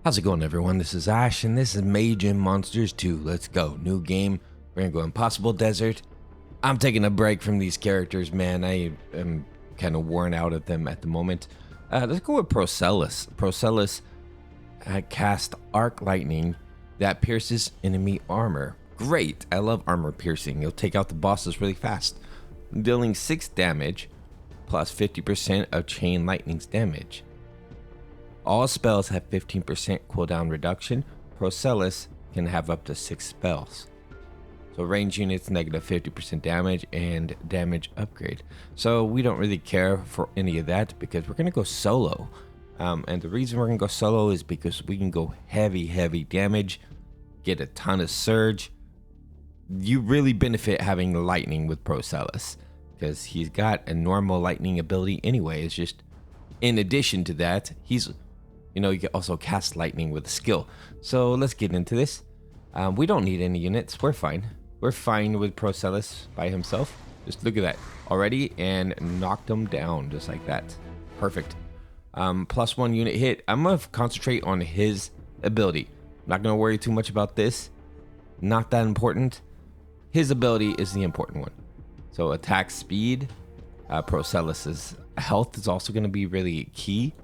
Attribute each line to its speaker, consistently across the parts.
Speaker 1: How's it going, everyone? This is Ash, and this is Mage Monsters 2. Let's go. New game. We're gonna go Impossible Desert. I'm taking a break from these characters, man. I am kind of worn out of them at the moment. Let's go with Procellus. Procellus cast Arc Lightning that pierces enemy armor. Great. I love armor piercing. You'll take out the bosses really fast. Dealing 6 damage plus 50% of Chain Lightning's damage. All spells have 15% cooldown reduction. Procellus can have up to 6 spells. So range units negative 50% damage and damage upgrade. So we don't really care for any of that because we're gonna go solo. And the reason we're gonna go solo is because we can go heavy damage, get a ton of surge. You really benefit having lightning with Procellus because he's got a normal lightning ability anyway. It's just in addition to that, you can also cast lightning with a skill. So let's get into this. We don't need any units. We're fine. We're fine with Procellus by himself. Just look at that already and knocked him down just like that. Perfect. +1 unit hit. I'm going to concentrate on his ability. I'm not going to worry too much about this. Not that important. His ability is the important one. So attack speed. Procellus' health is also going to be really key.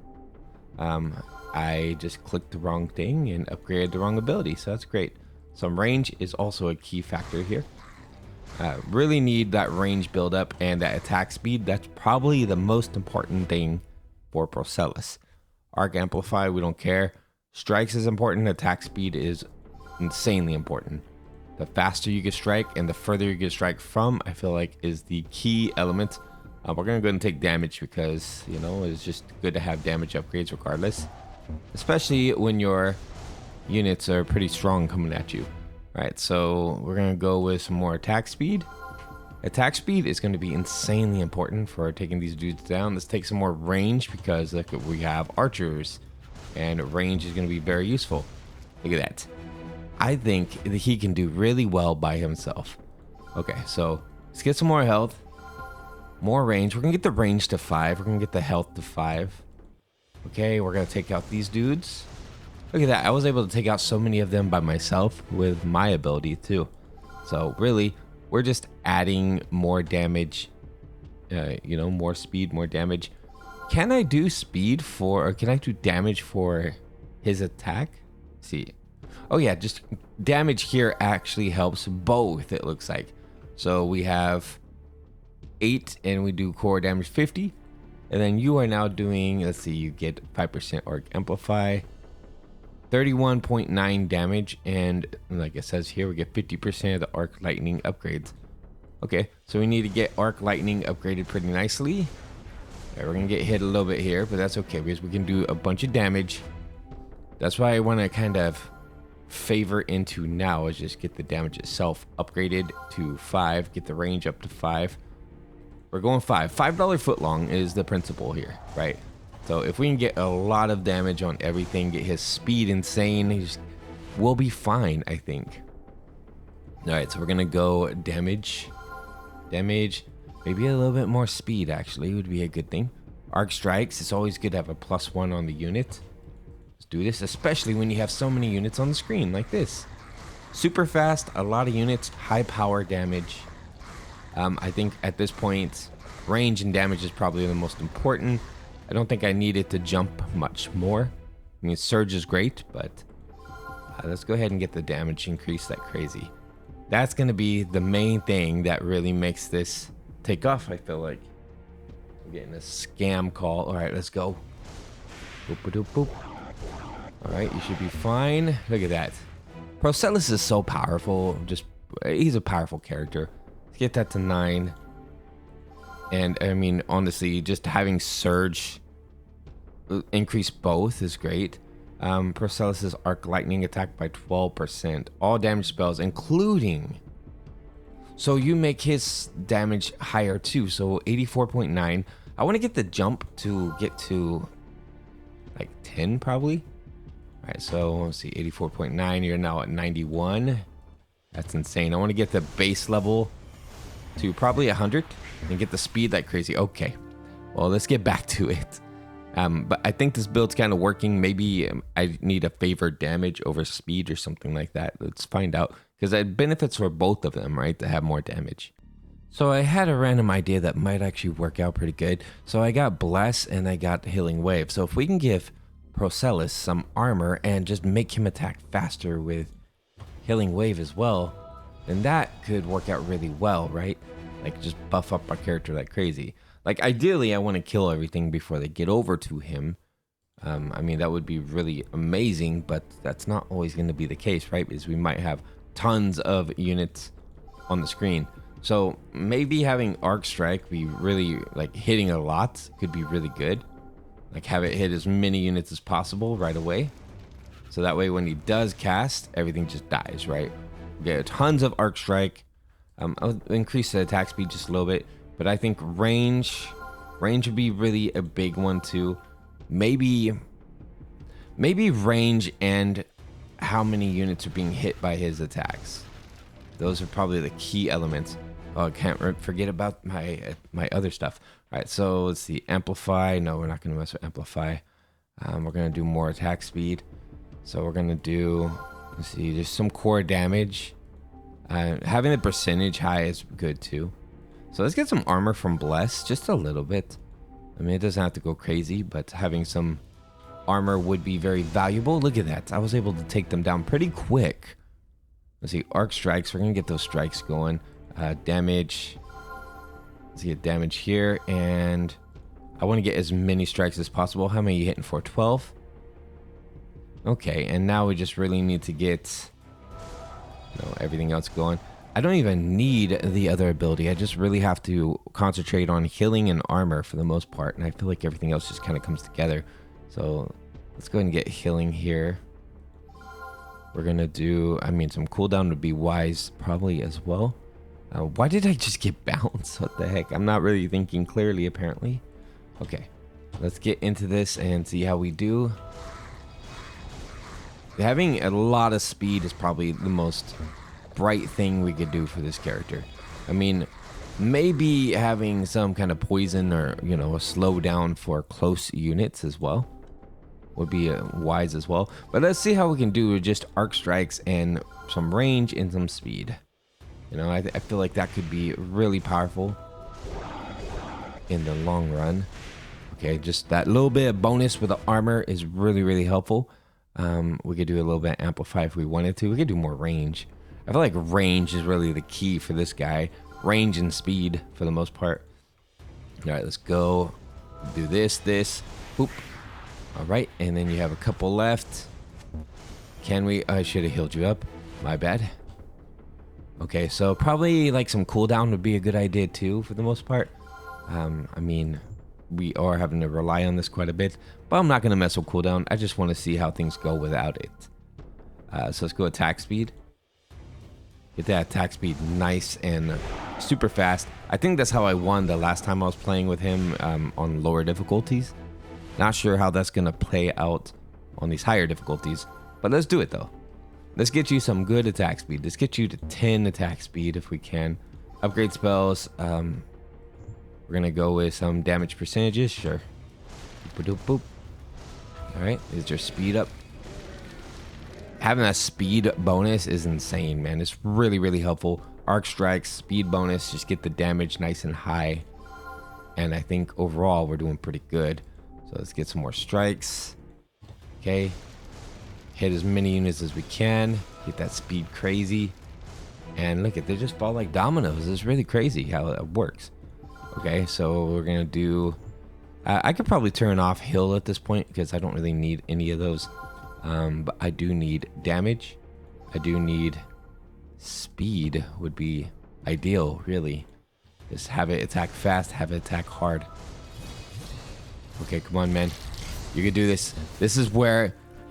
Speaker 1: I just clicked the wrong thing and upgraded the wrong ability, so that's great. Some range is also a key factor here. Really need that range build up and that attack speed. That's probably the most important thing for Procellus. Arc Amplify, we don't care. Strikes is important. Attack speed is insanely important. The faster you can strike and the further you can strike from, I feel like is the key element. We're gonna go ahead and take damage because it's just good to have damage upgrades regardless, especially when your units are pretty strong coming at you. All right, so we're gonna go with some more attack speed. Attack speed is going to be insanely important for taking these dudes down. Let's take some more range because look, we have archers and range is going to be very useful. Look at that. I think that he can do really well by himself. Okay, so let's get some more health. More range. We're gonna get the range to 5. We're gonna get the health to 5. Okay, we're gonna take out these dudes. Look at that. I was able to take out so many of them by myself with my ability too. So really, we're just adding more damage. More speed, more damage. Can I do speed or can I do damage for his attack? Let's see. Oh yeah, just damage here actually helps both, it looks like. So we have 8 and we do core damage 50, and then you are now doing, let's see, you get 5% arc amplify, 31.9 damage, and like it says here, we get 50% of the arc lightning upgrades. Okay, so we need to get arc lightning upgraded pretty nicely. We're gonna get hit a little bit here, but that's okay because we can do a bunch of damage. That's why I want to kind of favor into now is just get the damage itself upgraded to 5, get the range up to 5. We're going 5. $5 footlong is the principle here, right? So if we can get a lot of damage on everything, get his speed insane, we'll be fine, I think. All right, so we're gonna go damage, maybe a little bit more speed actually would be a good thing. Arc strikes, it's always good to have a +1 on the unit. Let's do this, especially when you have so many units on the screen like this. Super fast, a lot of units, high power damage. I think at this point, range and damage is probably the most important. I don't think I needed to jump much more. I mean, surge is great, but let's go ahead and get the damage increase like crazy. That's going to be the main thing that really makes this take off, I feel like. I'm getting a scam call. All right, let's go. Boop, boop, boop. All right, you should be fine. Look at that. Procellus is so powerful. He's a powerful character. Get that to 9. And I mean, honestly, just having surge increase both is great. Procellus' arc lightning attack by 12%. All damage spells, including. So you make his damage higher too. So 84.9. I want to get the jump to get to like 10 probably. All right, so let's see, 84.9. You're now at 91. That's insane. I want to get the base level to probably 100 and get the speed like crazy. Okay, well, let's get back to it. But I think this build's kind of working. Maybe I need a favored damage over speed or something like that. Let's find out, because it benefits for both of them, right, to have more damage. So I had a random idea that might actually work out pretty good. So I got Bless and I got Healing Wave. So if we can give Procellus some armor and just make him attack faster with Healing Wave as well, then that could work out really well, right? Like just buff up our character like crazy. Like ideally I want to kill everything before they get over to him. I mean, that would be really amazing, but that's not always going to be the case, right? Because we might have tons of units on the screen. So maybe having Arc Strike be really like hitting a lot could be really good. Like have it hit as many units as possible right away. So that way when he does cast, everything just dies, right? Get tons of Arc Strike. I'll increase the attack speed just a little bit, but I think range would be really a big one too. Maybe range and how many units are being hit by his attacks. Those are probably the key elements. Oh, I can't forget about my other stuff. All right, so let's see. Amplify. No, we're not going to mess with Amplify. We're going to do more attack speed. So we're going to do, let's see, there's some core damage. Having the percentage high is good too. So let's get some armor from Bless, just a little bit. I mean, it doesn't have to go crazy, but having some armor would be very valuable. Look at that. I was able to take them down pretty quick. Let's see, Arc Strikes. We're going to get those strikes going. Damage. Let's get damage here, and I want to get as many strikes as possible. How many are you hitting for? 12? Okay, and now we just really need to get everything else going. I don't even need the other ability. I just really have to concentrate on healing and armor for the most part, and I feel like everything else just kind of comes together. So let's go ahead and get healing here. We're going to do, I mean, some cooldown would be wise probably as well. Why did I just get bounced? What the heck? I'm not really thinking clearly, apparently. Okay, let's get into this and see how we do. Having a lot of speed is probably the most bright thing we could do for this character. I mean, maybe having some kind of poison or, a slowdown for close units as well would be wise as well. But let's see how we can do with just Arc Strikes and some range and some speed. I feel like that could be really powerful in the long run. Okay, just that little bit of bonus with the armor is really, really helpful. We could do a little bit of Amplify if we wanted to. We could do more range. I feel like range is really the key for this guy. Range and speed for the most part. All right, let's go. Do this. Boop. All right, and then you have a couple left. Can we? I should have healed you up. My bad. Okay, so probably like some cooldown would be a good idea too for the most part. I mean, we are having to rely on this quite a bit, but I'm not going to mess with cooldown. I just want to see how things go without it. So let's go attack speed. Get that attack speed nice and super fast. I think that's how I won the last time I was playing with him on lower difficulties. Not sure how that's going to play out on these higher difficulties, but let's do it though. Let's get you some good attack speed. Let's get you to 10 attack speed if we can. Upgrade spells. We're going to go with some damage percentages. Sure. Boop, boop. All right. Is your speed up? Having that speed bonus is insane, man. It's really, really helpful. Arc Strikes, speed bonus. Just get the damage nice and high. And I think overall we're doing pretty good. So let's get some more strikes. Okay. Hit as many units as we can. Get that speed crazy. And look at, they just fall like dominoes. It's really crazy how it works. Okay, so we're going to do... I could probably turn off heal at this point because I don't really need any of those. But I do need damage. I do need speed would be ideal, really. Just have it attack fast, have it attack hard. Okay, come on, man. You can do this.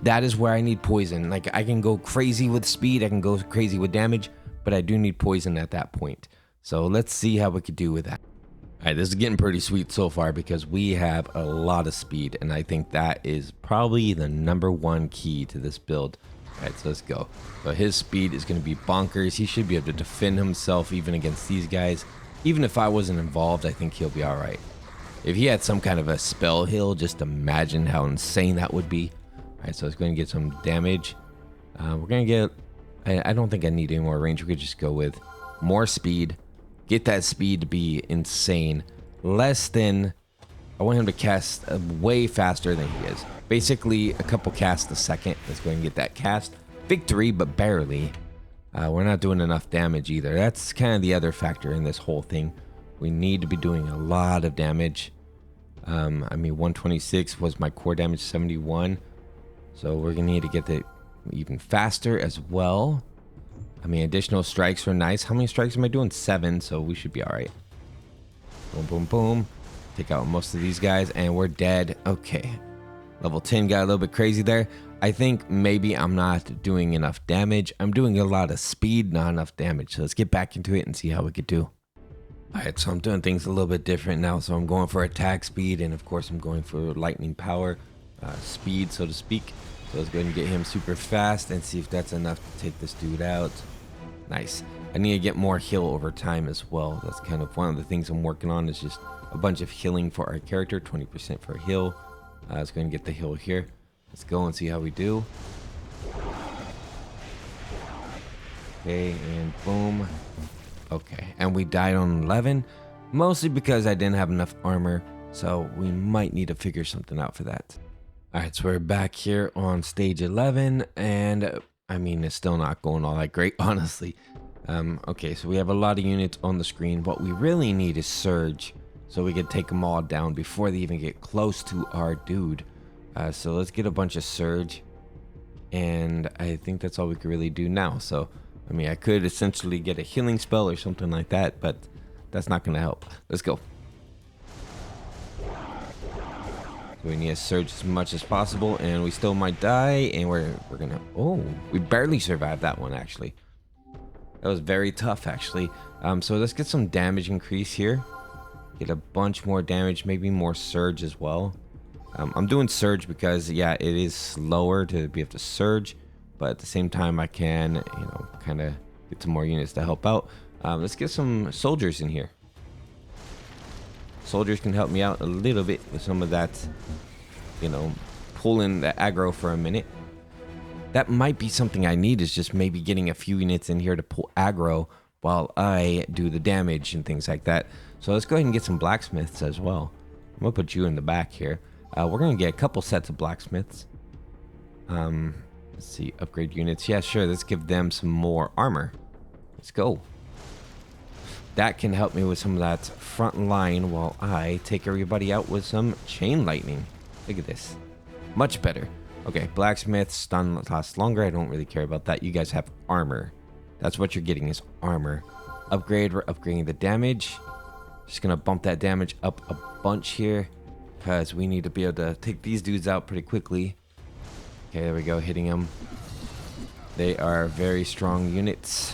Speaker 1: That is where I need poison. Like, I can go crazy with speed, I can go crazy with damage, but I do need poison at that point. So let's see how we could do with that. All right, this is getting pretty sweet so far because we have a lot of speed, and I think that is probably the #1 key to this build. All right, so let's go. So his speed is going to be bonkers. He should be able to defend himself even against these guys. Even if I wasn't involved, I think he'll be all right. If he had some kind of a spell heal, just imagine how insane that would be. All right, so it's going to get some damage. We're going to get... I don't think I need any more range. We could just go with more speed. Get that speed to be insane. Less than... I want him to cast way faster than he is. Basically, a couple casts a second. Let's go ahead and get that cast. Victory, but barely. We're not doing enough damage either. That's kind of the other factor in this whole thing. We need to be doing a lot of damage. I mean, 126 was my core damage, 71. So we're going to need to get that even faster as well. I mean, additional strikes are nice. How many strikes am I doing? 7, so we should be all right. Boom, boom, boom. Take out most of these guys, and we're dead. Okay. Level 10 got a little bit crazy there. I think maybe I'm not doing enough damage. I'm doing a lot of speed, not enough damage. So let's get back into it and see how we could do. Alright, so I'm doing things a little bit different now. So I'm going for attack speed, and of course I'm going for lightning power speed, so to speak. So let's go ahead and get him super fast and see if that's enough to take this dude out. Nice. I need to get more heal over time as well. That's kind of one of the things I'm working on, is just a bunch of healing for our character. 20% for heal. Let's go ahead and get the heal here. Let's go and see how we do. Okay, and boom. Okay, and we died on 11, mostly because I didn't have enough armor, so we might need to figure something out for that. Alright, so we're back here on stage 11, and I mean, it's still not going all that great, honestly. Okay, so we have a lot of units on the screen. What we really need is Surge, so we can take them all down before they even get close to our dude. So let's get a bunch of Surge, and I think that's all we can really do now. So I mean, I could essentially get a healing spell or something like that, but that's not going to help. Let's go. So we need to surge as much as possible, and we still might die, and we're going to... Oh, we barely survived that one, actually. That was very tough, actually. So let's get some damage increase here. Get a bunch more damage, maybe more surge as well. I'm doing surge because, yeah, it is slower to be able to surge. But at the same time, I can, you know, kind of get some more units to help out. Let's get some soldiers in here. Soldiers can help me out a little bit with some of that, you know, pulling the aggro for a minute. That might be something I need, is just maybe getting a few units in here to pull aggro while I do the damage and things like that. So let's go ahead and get some blacksmiths as well. I'm going to put you in the back here. We're going to get a couple sets of blacksmiths. Let's see, upgrade units. Yeah, sure. Let's give them some more armor. Let's go. That can help me with some of that front line while I take everybody out with some chain lightning. Look at this. Much better. Okay, blacksmith, stun lasts longer. I don't really care about that. You guys have armor. That's what you're getting, is armor. Upgrade, we're upgrading the damage. Just going to bump that damage up a bunch here, because we need to be able to take these dudes out pretty quickly. Okay, there we go, hitting them. They are very strong units.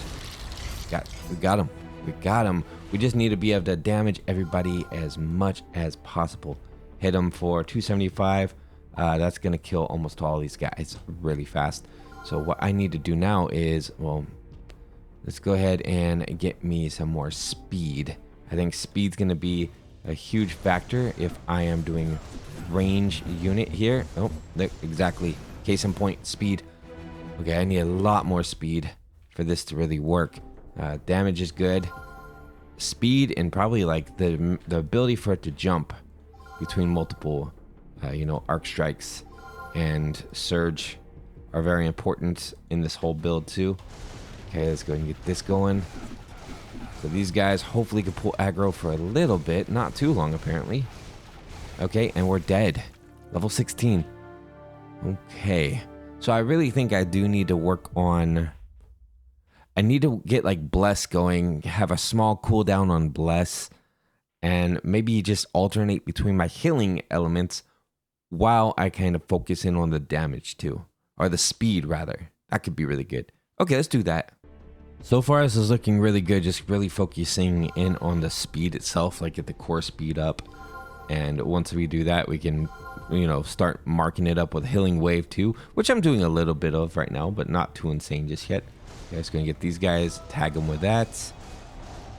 Speaker 1: We got them. We got them. We just need to be able to damage everybody as much as possible. Hit them for 275. That's going to kill almost all these guys really fast. So what I need to do now is, well, let's go ahead and get me some more speed. I think speed's going to be a huge factor if I am doing range unit here. Oh, exactly. Case in point, speed. Okay, I need a lot more speed for this to really work. Damage is good. Speed and probably like the ability for it to jump between multiple, you know, arc strikes and surge are very important in this whole build too. Okay, let's go and get this going. So these guys hopefully can pull aggro for a little bit, not too long apparently. Okay, and we're dead. Level 16. Okay, so I really think I do need to work on... I need to get like Bless going, have a small cooldown on Bless, and maybe just alternate between my healing elements while I kind of focus in on the damage too. Or the speed, rather. That could be really good. Okay, let's do that. So far, this is looking really good, just really focusing in on the speed itself, like get the core speed up. And once we do that, we can... you know, start marking it up with healing wave too, which I'm doing a little bit of right now, but not too insane just yet. Okay, just gonna get these guys, tag them with that,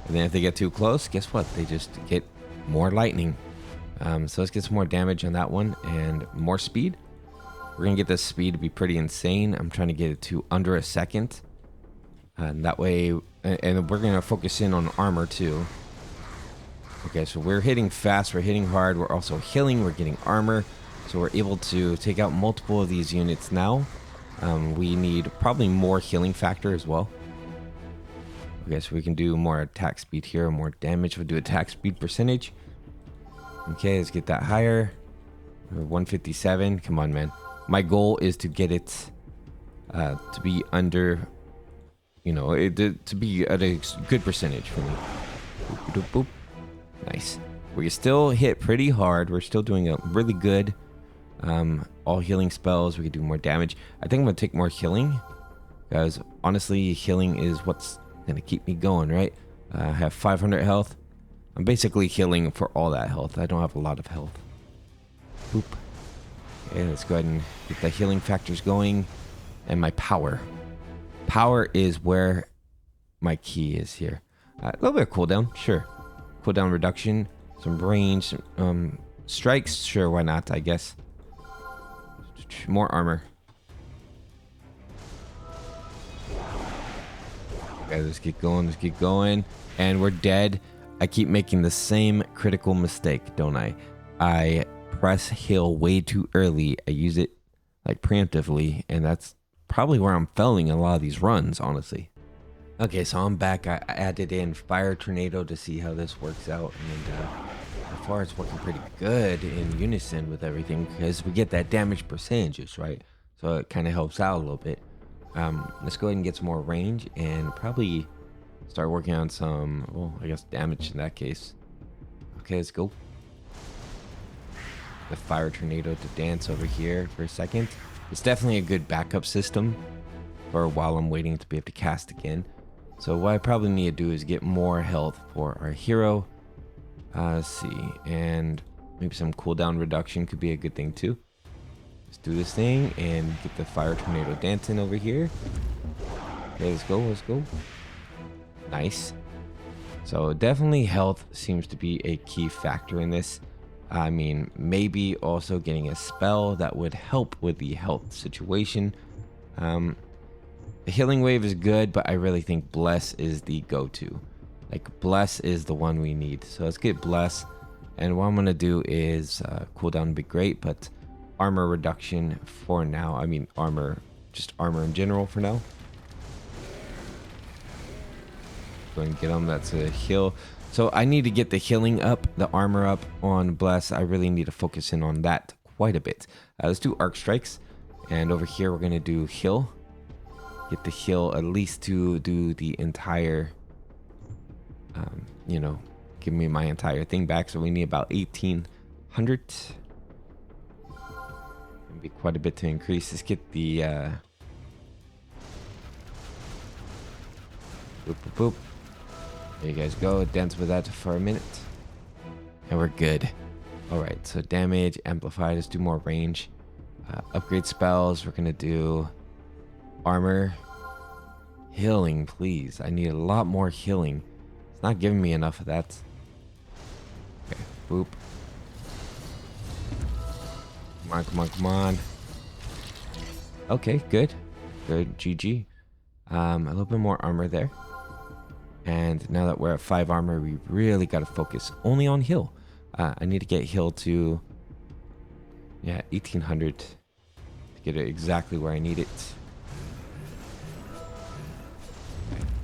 Speaker 1: and then if they get too close, guess what? They just get more lightning. So let's get some more damage on that one and more speed. We're going to get this speed to be pretty insane. I'm trying to get it to under a second. And that way, and we're going to focus in on armor too. Okay, so we're hitting fast, we're hitting hard, we're also healing, we're getting armor. So we're able to take out multiple of these units now. We need probably more healing factor as well. Okay, so we can do more attack speed here, more damage. We'll do attack speed percentage. Okay, let's get that higher. 157. Come on, man. My goal is to get it to be under, you know, to be at a good percentage for me. Boop, boop, boop. Nice. We still hit pretty hard. We're still doing a really good. All healing spells. We can do more damage. I think I'm going to take more healing. Because honestly, healing is what's going to keep me going, right? I have 500 health. I'm basically healing for all that health. I don't have a lot of health. Boop. Okay, let's go ahead and get the healing factors going. And my power. Power is where my key is here. A little bit of cooldown, sure. Cooldown reduction, some range, strikes, sure, why not, I guess. More armor. Okay, let's get going, and we're dead. I keep making the same critical mistake, don't I? I press heal way too early. I use it like preemptively, and that's probably where I'm failing a lot of these runs, honestly. Okay, so I'm back. I added in Fire Tornado to see how this works out, and so far it's working pretty good in unison with everything because we get that damage percentages, right? So it kind of helps out a little bit. Let's go ahead and get some more range and probably start working on some, well, I guess damage in that case. Okay, let's go. The Fire Tornado to dance over here for a second. It's definitely a good backup system for while I'm waiting to be able to cast again. So what I probably need to do is get more health for our hero. Let's see, and maybe some cooldown reduction could be a good thing too. Let's do this thing and get the Fire Tornado dancing over here. Okay, let's go. Nice. So definitely health seems to be a key factor in this. I mean, maybe also getting a spell that would help with the health situation. The healing wave is good, but I really think Bless is the go-to. Like, Bless is the one we need. So let's get Bless. And what I'm going to do is cooldown would be great, but armor reduction for now. I mean, armor, just armor in general for now. Go and get them. That's a heal. So I need to get the healing up, the armor up on Bless. I really need to focus in on that quite a bit. Let's do Arc Strikes. And over here, we're going to do heal. Get the heal at least to do the entire, you know, give me my entire thing back. So we need about 1,800. It'll be quite a bit to increase. Let's get the, boop, boop, boop. There you guys go. Dance with that for a minute. And we're good. Alright, so damage, amplified. Let's do more range. Upgrade spells. We're going to do armor. Healing, please. I need a lot more healing. It's not giving me enough of that. Okay, boop. Come on. Okay, good. Good, GG. A little bit more armor there. And now that we're at 5 armor, we really got to focus only on heal. I need to get heal to, yeah, 1,800 to get it exactly where I need it.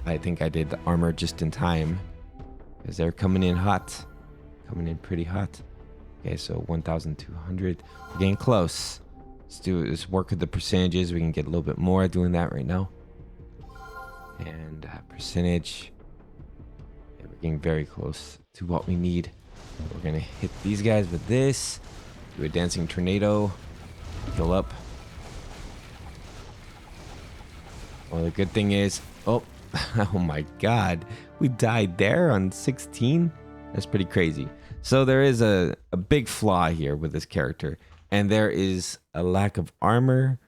Speaker 1: I think I did the armor just in time because they're coming in hot. Coming in pretty hot. Okay, so 1,200. We're getting close. Let's work with the percentages. We can get a little bit more doing that right now. And percentage. We're getting very close to what we need. We're gonna hit these guys with this. Do a dancing tornado. Heal up. Well, the good thing is, oh my god, we died there on 16. That's pretty crazy. So there is a big flaw here with this character, and there is a lack of armor.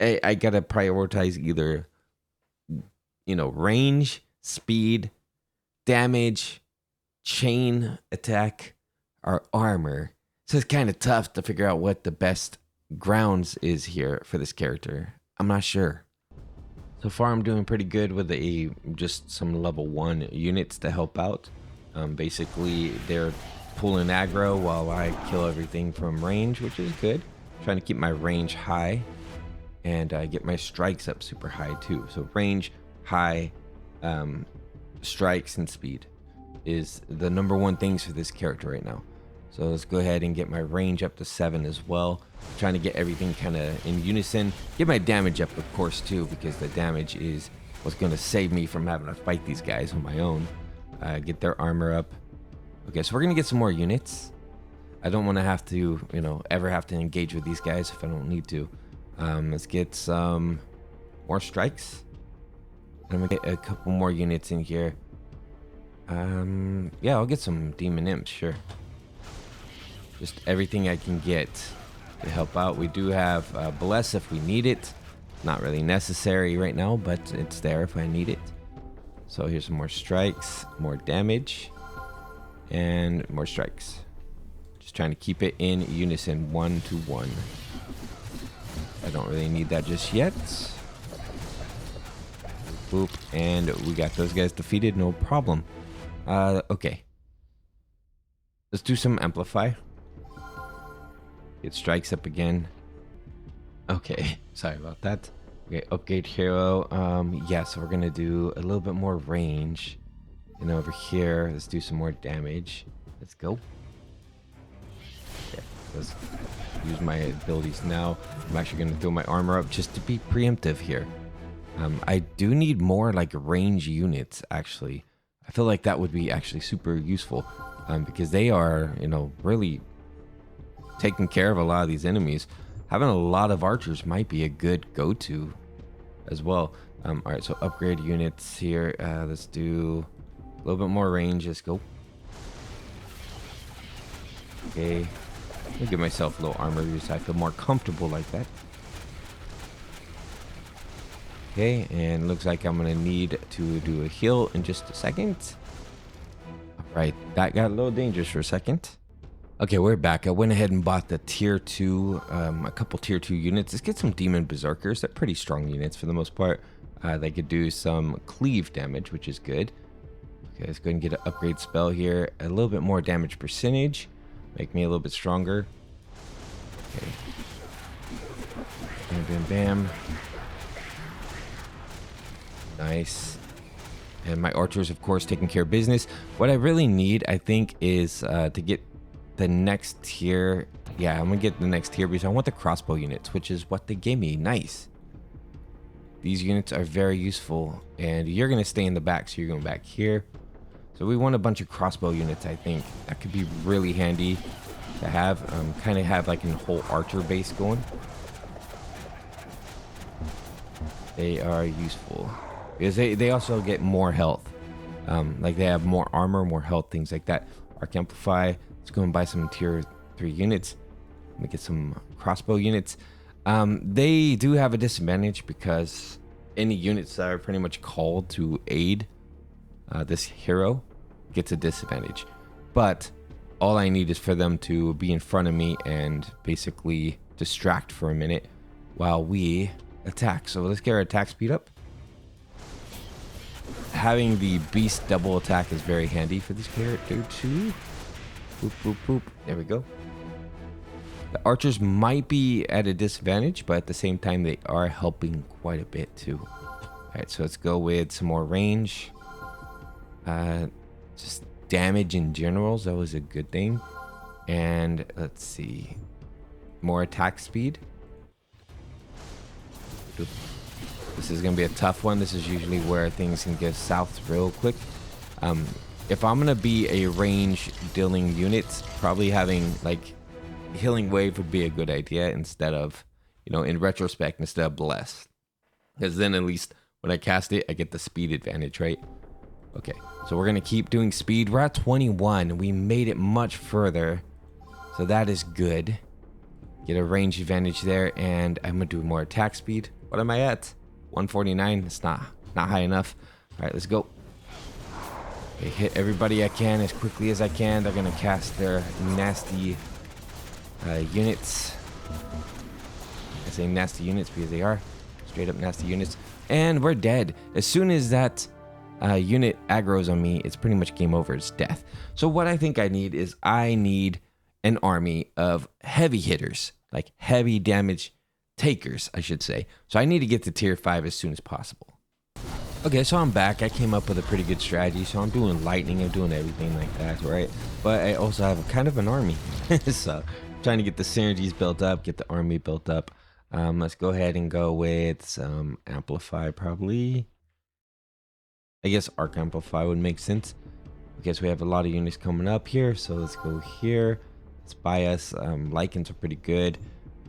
Speaker 1: I gotta prioritize either, you know, range, speed, damage, chain attack. our armor. So it's kind of tough to figure out what the best grounds is here for this character. I'm not sure. So far I'm doing pretty good with just some level 1 units to help out. Basically they're pulling aggro while I kill everything from range, which is good. Trying to keep my range high and get my strikes up super high too. So range high, strikes and speed is the number 1 things for this character right now. So let's go ahead and get my range up to 7 as well. Trying to get everything kind of in unison. Get my damage up, of course, too, because the damage is what's going to save me from having to fight these guys on my own. Get their armor up. Okay, so we're going to get some more units. I don't want to have to, ever have to engage with these guys if I don't need to. Let's get some more strikes. And I'm going to get a couple more units in here. Yeah, I'll get some demon imps, sure. Just everything I can get to help out. We do have bless if we need it. Not really necessary right now, but it's there if I need it. So here's some more strikes, more damage, and more strikes. Just trying to keep it in unison, 1 to 1. I don't really need that just yet. Boop, and we got those guys defeated, no problem. Okay. Let's do some amplify. Get strikes up again. Okay, sorry about that. Okay, upgrade hero. Yeah, so we're gonna do a little bit more range. And over here, let's do some more damage. Let's go. Okay, let's use my abilities now. I'm actually gonna throw my armor up just to be preemptive here. I do need more like range units, actually. I feel like that would be actually super useful because they are, really taking care of a lot of these enemies. Having a lot of archers might be a good go-to as well. All right, so upgrade units here. Let's do a little bit more range. Let's go. Okay, I'll give myself a little armor because I feel more comfortable like that. Okay, and looks like I'm gonna need to do a heal in just a second. All right, that got a little dangerous for a second. Okay, we're back. I went ahead and bought the tier 2, a couple tier 2 units. Let's get some demon berserkers. They're pretty strong units for the most part. They could do some cleave damage, which is good. Okay, let's go ahead and get an upgrade spell here. A little bit more damage percentage. Make me a little bit stronger. Okay. Bam, bam, bam. Nice. And my archers, of course, taking care of business. What I really need, I think, is to get the next tier. Yeah, I'm gonna get the next tier because I want the crossbow units, which is what they gave me. Nice. These units are very useful, and you're gonna stay in the back, so you're going back here. So we want a bunch of crossbow units. I think that could be really handy to have. Kind of have like a whole archer base going. They are useful because they also get more health. Like they have more armor, more health, things like that. Arc amplify. Let's go and buy some tier 3 units. Let me get some crossbow units. They do have a disadvantage because any units that are pretty much called to aid this hero gets a disadvantage. But all I need is for them to be in front of me and basically distract for a minute while we attack. So let's get our attack speed up. Having the beast double attack is very handy for this character too. Boop, boop, boop. There we go. The archers might be at a disadvantage, but at the same time, they are helping quite a bit too. All right, so let's go with some more range. Just damage in general is always a good thing. And let's see. More attack speed. This is going to be a tough one. This is usually where things can go south real quick. If I'm going to be a range dealing unit, probably having like healing wave would be a good idea instead of, in retrospect, instead of bless. Because then at least when I cast it, I get the speed advantage, right? Okay, so we're going to keep doing speed. We're at 21. We made it much further. So that is good. Get a range advantage there. And I'm going to do more attack speed. What am I at? 149. It's not high enough. All right, let's go. I hit everybody I can as quickly as I can. They're gonna cast their nasty units. I say nasty units because they are straight up nasty units. And we're dead. As soon as that unit aggroes on me, it's pretty much game over. It's death. So what I think I need is I need an army of heavy hitters, like heavy damage takers, I should say. So I need to get to tier 5 as soon as possible. Okay, so I'm back. I came up with a pretty good strategy. So I'm doing lightning, I'm doing everything like that, right? But I also have kind of an army. So I'm trying to get the synergies built up, get the army built up. Let's go ahead and go with some amplify probably. I guess arc amplify would make sense. Okay, so we have a lot of units coming up here. So let's go here. Let's buy us. Lycans are pretty good.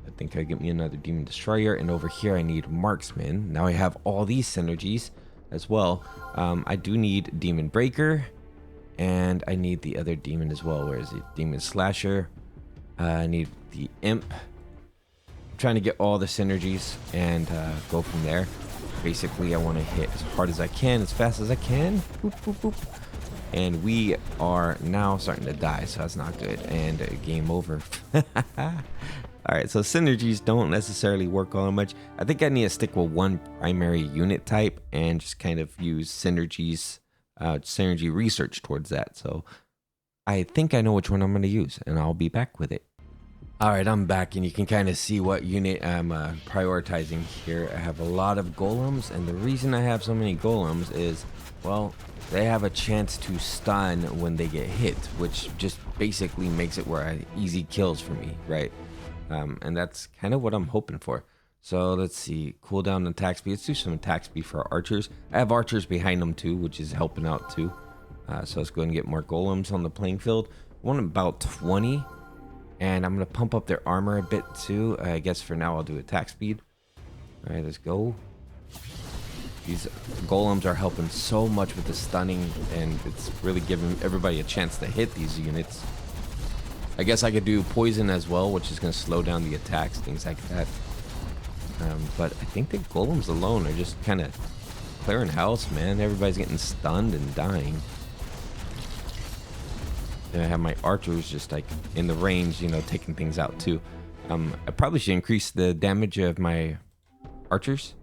Speaker 1: I think I'll get me another demon destroyer. And over here I need marksman. Now I have all these synergies as well. I do need demon breaker. And I need the other demon as well. Where is it? Demon slasher. I need the imp. I'm trying to get all the synergies and go from there. Basically, I want to hit as hard as I can, as fast as I can. Boop, boop, boop. And we are now starting to die, so that's not good. And game over. Alright, so synergies don't necessarily work all that much. I think I need to stick with one primary unit type and just kind of use synergies, synergy research towards that. So I think I know which one I'm going to use, and I'll be back with it. Alright, I'm back, and you can kind of see what unit I'm prioritizing here. I have a lot of golems, and the reason I have so many golems is, well, they have a chance to stun when they get hit, which just basically makes it where easy kills for me, right? And that's kind of what I'm hoping for. So let's see, cooldown attack speed. Let's do some attack speed for our archers. I have archers behind them too, which is helping out too. So let's go ahead and get more golems on the playing field. I want about 20. And I'm going to pump up their armor a bit too. I guess for now I'll do attack speed. All right, let's go. These golems are helping so much with the stunning, and it's really giving everybody a chance to hit these units. I guess I could do poison as well, which is going to slow down the attacks, things like that. But I think the golems alone are just kind of clearing house, man. Everybody's getting stunned and dying. And I have my archers just like in the range, you know, taking things out too. I probably should increase the damage of my archers,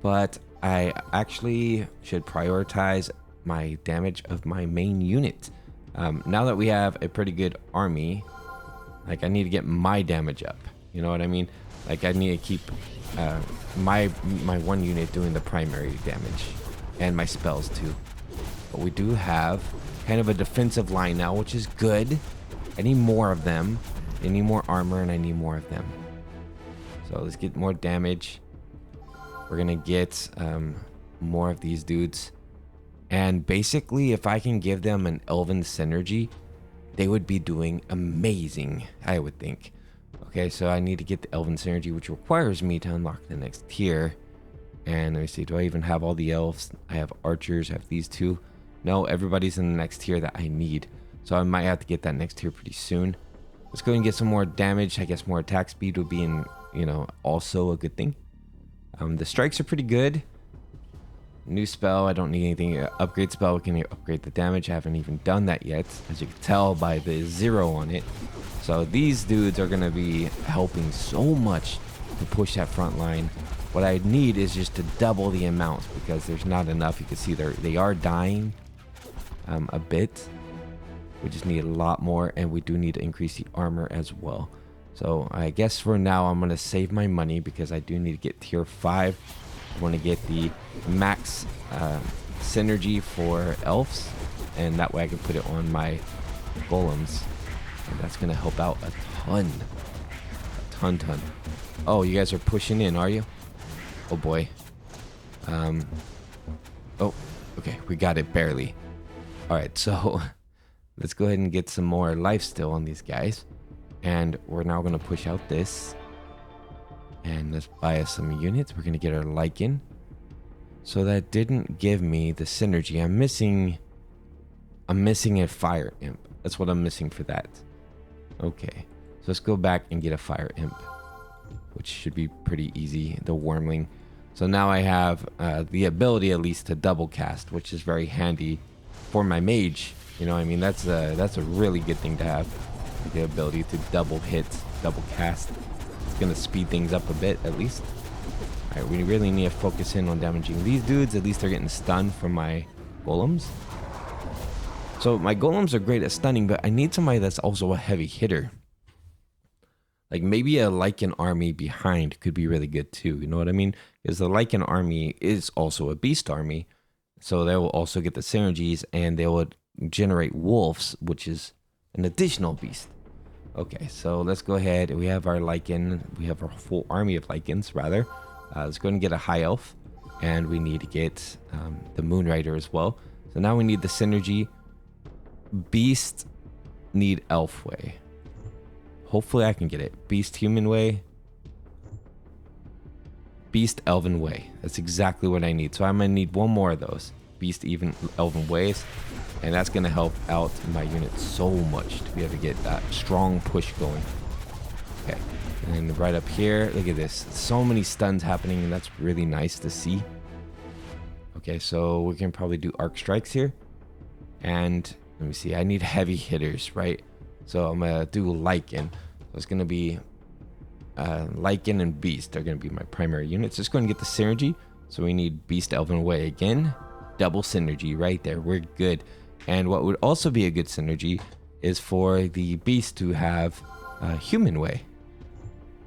Speaker 1: but I actually should prioritize my damage of my main unit. Now that we have a pretty good army, like I need to get my damage up. You know what I mean? Like I need to keep my one unit doing the primary damage and my spells too. But we do have kind of a defensive line now, which is good. I need more of them. I need more armor, and I need more of them. So let's get more damage. We're gonna get more of these dudes. And basically, if I can give them an elven synergy, they would be doing amazing, I would think. Okay, so I need to get the elven synergy, which requires me to unlock the next tier. And let me see, do I even have all the elves? I have archers, I have these two. No, everybody's in the next tier that I need. So I might have to get that next tier pretty soon. Let's go and get some more damage. I guess more attack speed would be, also a good thing. The strikes are pretty good. New spell, I don't need anything. Upgrade spell, we can upgrade the damage. I haven't even done that yet, as you can tell by the 0 on it. So these dudes are going to be helping so much to push that front line. What I need is just to double the amounts, because there's not enough. You can see they are dying a bit. We just need a lot more, and we do need to increase the armor as well. So I guess for now I'm going to save my money, because I do need to get tier 5. I want to get the max synergy for elves, and that way I can put it on my golems, and that's going to help out a ton. Oh, you guys are pushing in, are you? Oh boy. Oh, okay, we got it barely. All right, so let's go ahead and get some more life still on these guys, and we're now going to push out this. And let's buy us some units. We're going to get our Lycan. So that didn't give me the synergy. I'm missing a Fire Imp. That's what I'm missing for that. Okay. So let's go back and get a Fire Imp, which should be pretty easy. The Wormling. So now I have the ability at least to double cast, which is very handy for my mage. You know what I mean? That's a really good thing to have. The ability to double hit, double cast. It's gonna speed things up a bit at least. Alright, we really need to focus in on damaging these dudes. At least they're getting stunned from my golems. So my golems are great at stunning, but I need somebody that's also a heavy hitter. Like maybe a Lycan army behind could be really good too. You know what I mean? Because the Lycan army is also a beast army. So they will also get the synergies and they will generate wolves, which is an additional beast. Okay, so let's go ahead. We have our Lycan. We have our full army of Lycans, rather. Let's go and get a high elf. And we need to get the Moon Rider as well. So now we need the synergy. Beast need elf way. Hopefully I can get it. Beast human way. Beast elven way. That's exactly what I need. So I'm going to need one more of those. Beast even elven ways. And that's going to help out my unit so much to be able to get that strong push going. Okay. And right up here, look at this. So many stuns happening, and that's really nice to see. Okay, so we can probably do arc strikes here. And let me see. I need heavy hitters, right? So I'm going to do Lycan. So it's going to be Lycan and Beast. They're going to be my primary units. Just going to get the synergy. So we need Beast Elven Way again. Double synergy right there. We're good. And what would also be a good synergy is for the Beast to have Human Way.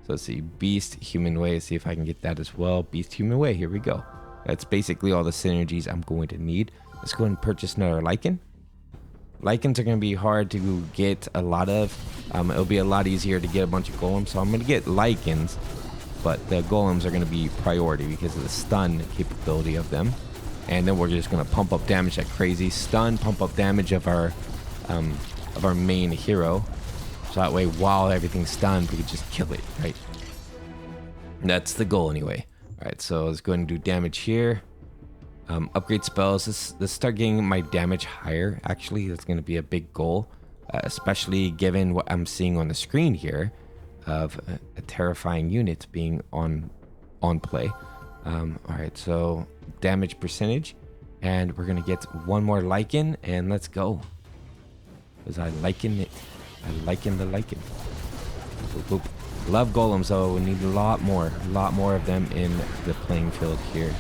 Speaker 1: So let's see. Beast Human Way. Let's see if I can get that as well. Beast Human Way. Here we go. That's basically all the synergies I'm going to need. Let's go ahead and purchase another Lycan. Lycans are going to be hard to get a lot of. It'll be a lot easier to get a bunch of golems. So I'm going to get Lycans, but the golems are going to be priority because of the stun capability of them. And then we're just going to pump up damage like crazy. Stun, pump up damage of our main hero. So that way, while everything's stunned, we can just kill it, right? And that's the goal anyway. All right, so let's go ahead and do damage here. Upgrade spells. Let's start getting my damage higher. Actually, that's going to be a big goal, especially given what I'm seeing on the screen here of a terrifying unit being on play. All right, so damage percentage, and we're going to get one more Lycan, and let's go. Because I liken it. I liken the Lycan. Boop, boop. Love golems, though. We need a lot more of them in the playing field here.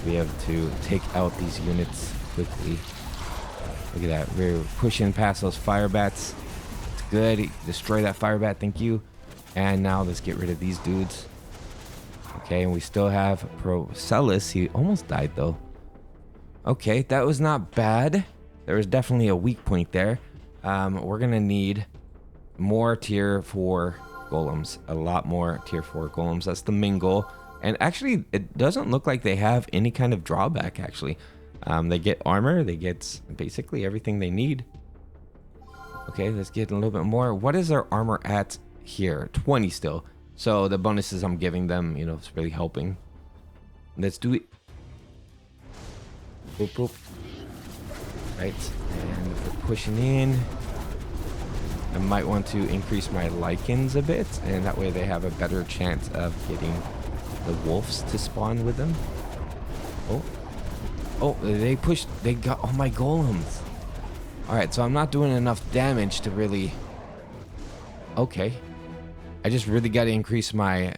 Speaker 1: Be able to take out these units quickly. Look at that. We're pushing past those fire bats. It's good. Destroy that fire bat. Thank you. And now let's get rid of these dudes. Okay, and we still have Procellus. He almost died though. Okay, that was not bad. There was definitely a weak point there. We're gonna need more tier 4 golems. A lot more tier 4 golems. That's the main goal. And actually, it doesn't look like they have any kind of drawback, actually. They get armor. They get basically everything they need. Okay, let's get a little bit more. What is their armor at here? 20 still. So the bonuses I'm giving them, it's really helping. Let's do it. Boop, boop. Right, and we're pushing in. I might want to increase my Lycans a bit, and that way they have a better chance of getting the wolves to spawn with them. Oh, they got all my golems. All right, so I'm not doing enough damage to really. Okay, I just really got to increase my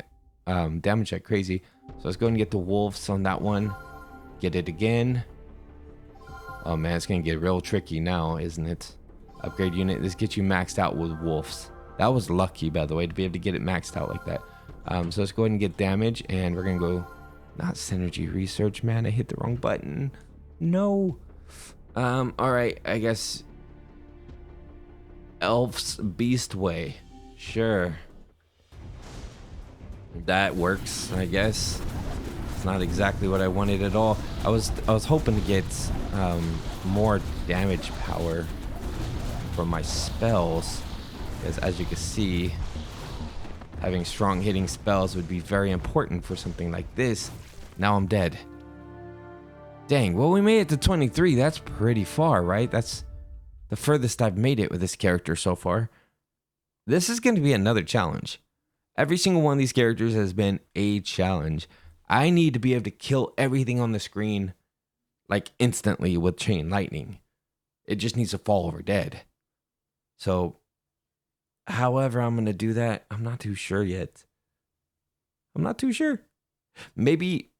Speaker 1: damage like crazy. So let's go and get the wolves on that one. Get it again. Oh man, it's gonna get real tricky now, isn't it? Upgrade unit. This gets you maxed out with wolves. That was lucky, by the way, to be able to get it maxed out like that. So let's go ahead and get damage, and we're gonna go. Not synergy research, man. I hit the wrong button. No. All right. I guess Elf's Beast Way. Sure. That works, I guess. It's not exactly what I wanted at all. I was hoping to get more damage power from my spells, because as you can see, having strong hitting spells would be very important for something like this. Now I'm dead. Dang, well, we made it to 23. That's pretty far, right? That's the furthest I've made it with this character so far. This is going to be another challenge. Every single one of these characters has been a challenge. I need to be able to kill everything on the screen like instantly with chain lightning. It just needs to fall over dead. So however I'm going to do that, I'm not too sure yet. I'm not too sure. Maybe.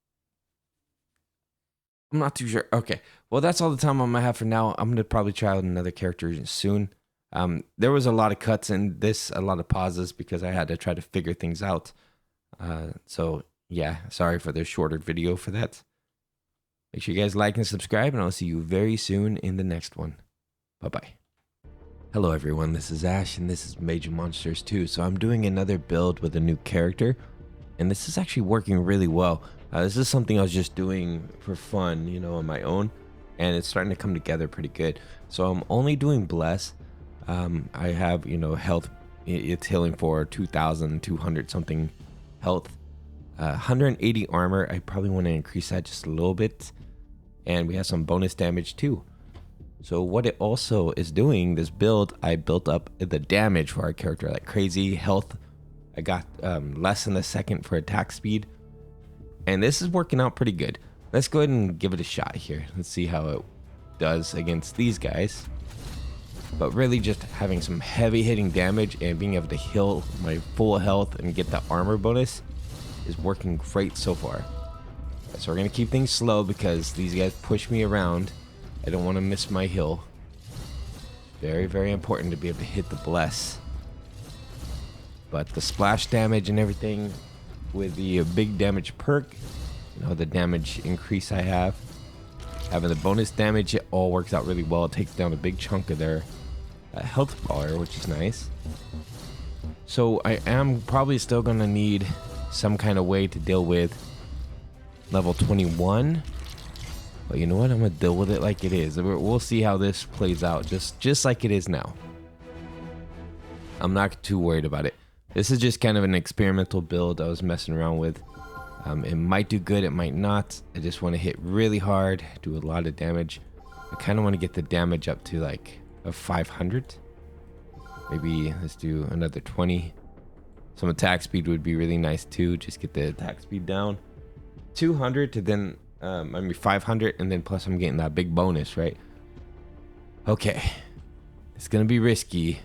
Speaker 1: I'm not too sure. Okay. Well, that's all the time I'm going to have for now. I'm going to probably try out another character soon. There was a lot of cuts in this, a lot of pauses because I had to try to figure things out. So, yeah, sorry for the shorter video for that. Make sure you guys like and subscribe, and I'll see you very soon in the next one. Bye-bye. Hello, everyone. This is Ash, and this is Mage Monsters 2. So I'm doing another build with a new character, and this is actually working really well. This is something I was just doing for fun, you know, on my own, and it's starting to come together pretty good. So I'm only doing Bless. I have, you know, health. It's healing for 2,200 something health. 180 armor. I probably want to increase that just a little bit. And we have some bonus damage too. So what it also is doing, this build, I built up the damage for our character like crazy. Health, I got less than a second for attack speed. And this is working out pretty good. Let's go ahead and give it a shot here. Let's see how it does against these guys. But really just having some heavy hitting damage and being able to heal my full health and get the armor bonus is working great so far. So we're going to keep things slow because these guys push me around. I don't want to miss my heal. Very, very important to be able to hit the Bless. But the splash damage and everything with the big damage perk, you know, the damage increase I have, having the bonus damage, it all works out really well. It takes down a big chunk of their health bar, which is nice. So I am probably still going to need some kind of way to deal with level 21. But you know what? I'm going to deal with it like it is. We'll see how this plays out, just like it is now. I'm not too worried about it. This is just kind of an experimental build I was messing around with. It might do good, it might not. I just want to hit really hard, do a lot of damage. I kind of want to get the damage up to like a 500. Maybe let's do another 20. Some attack speed would be really nice too. Just get the attack speed down. 200 to then, 500, and then plus I'm getting that big bonus, right? Okay. It's going to be risky.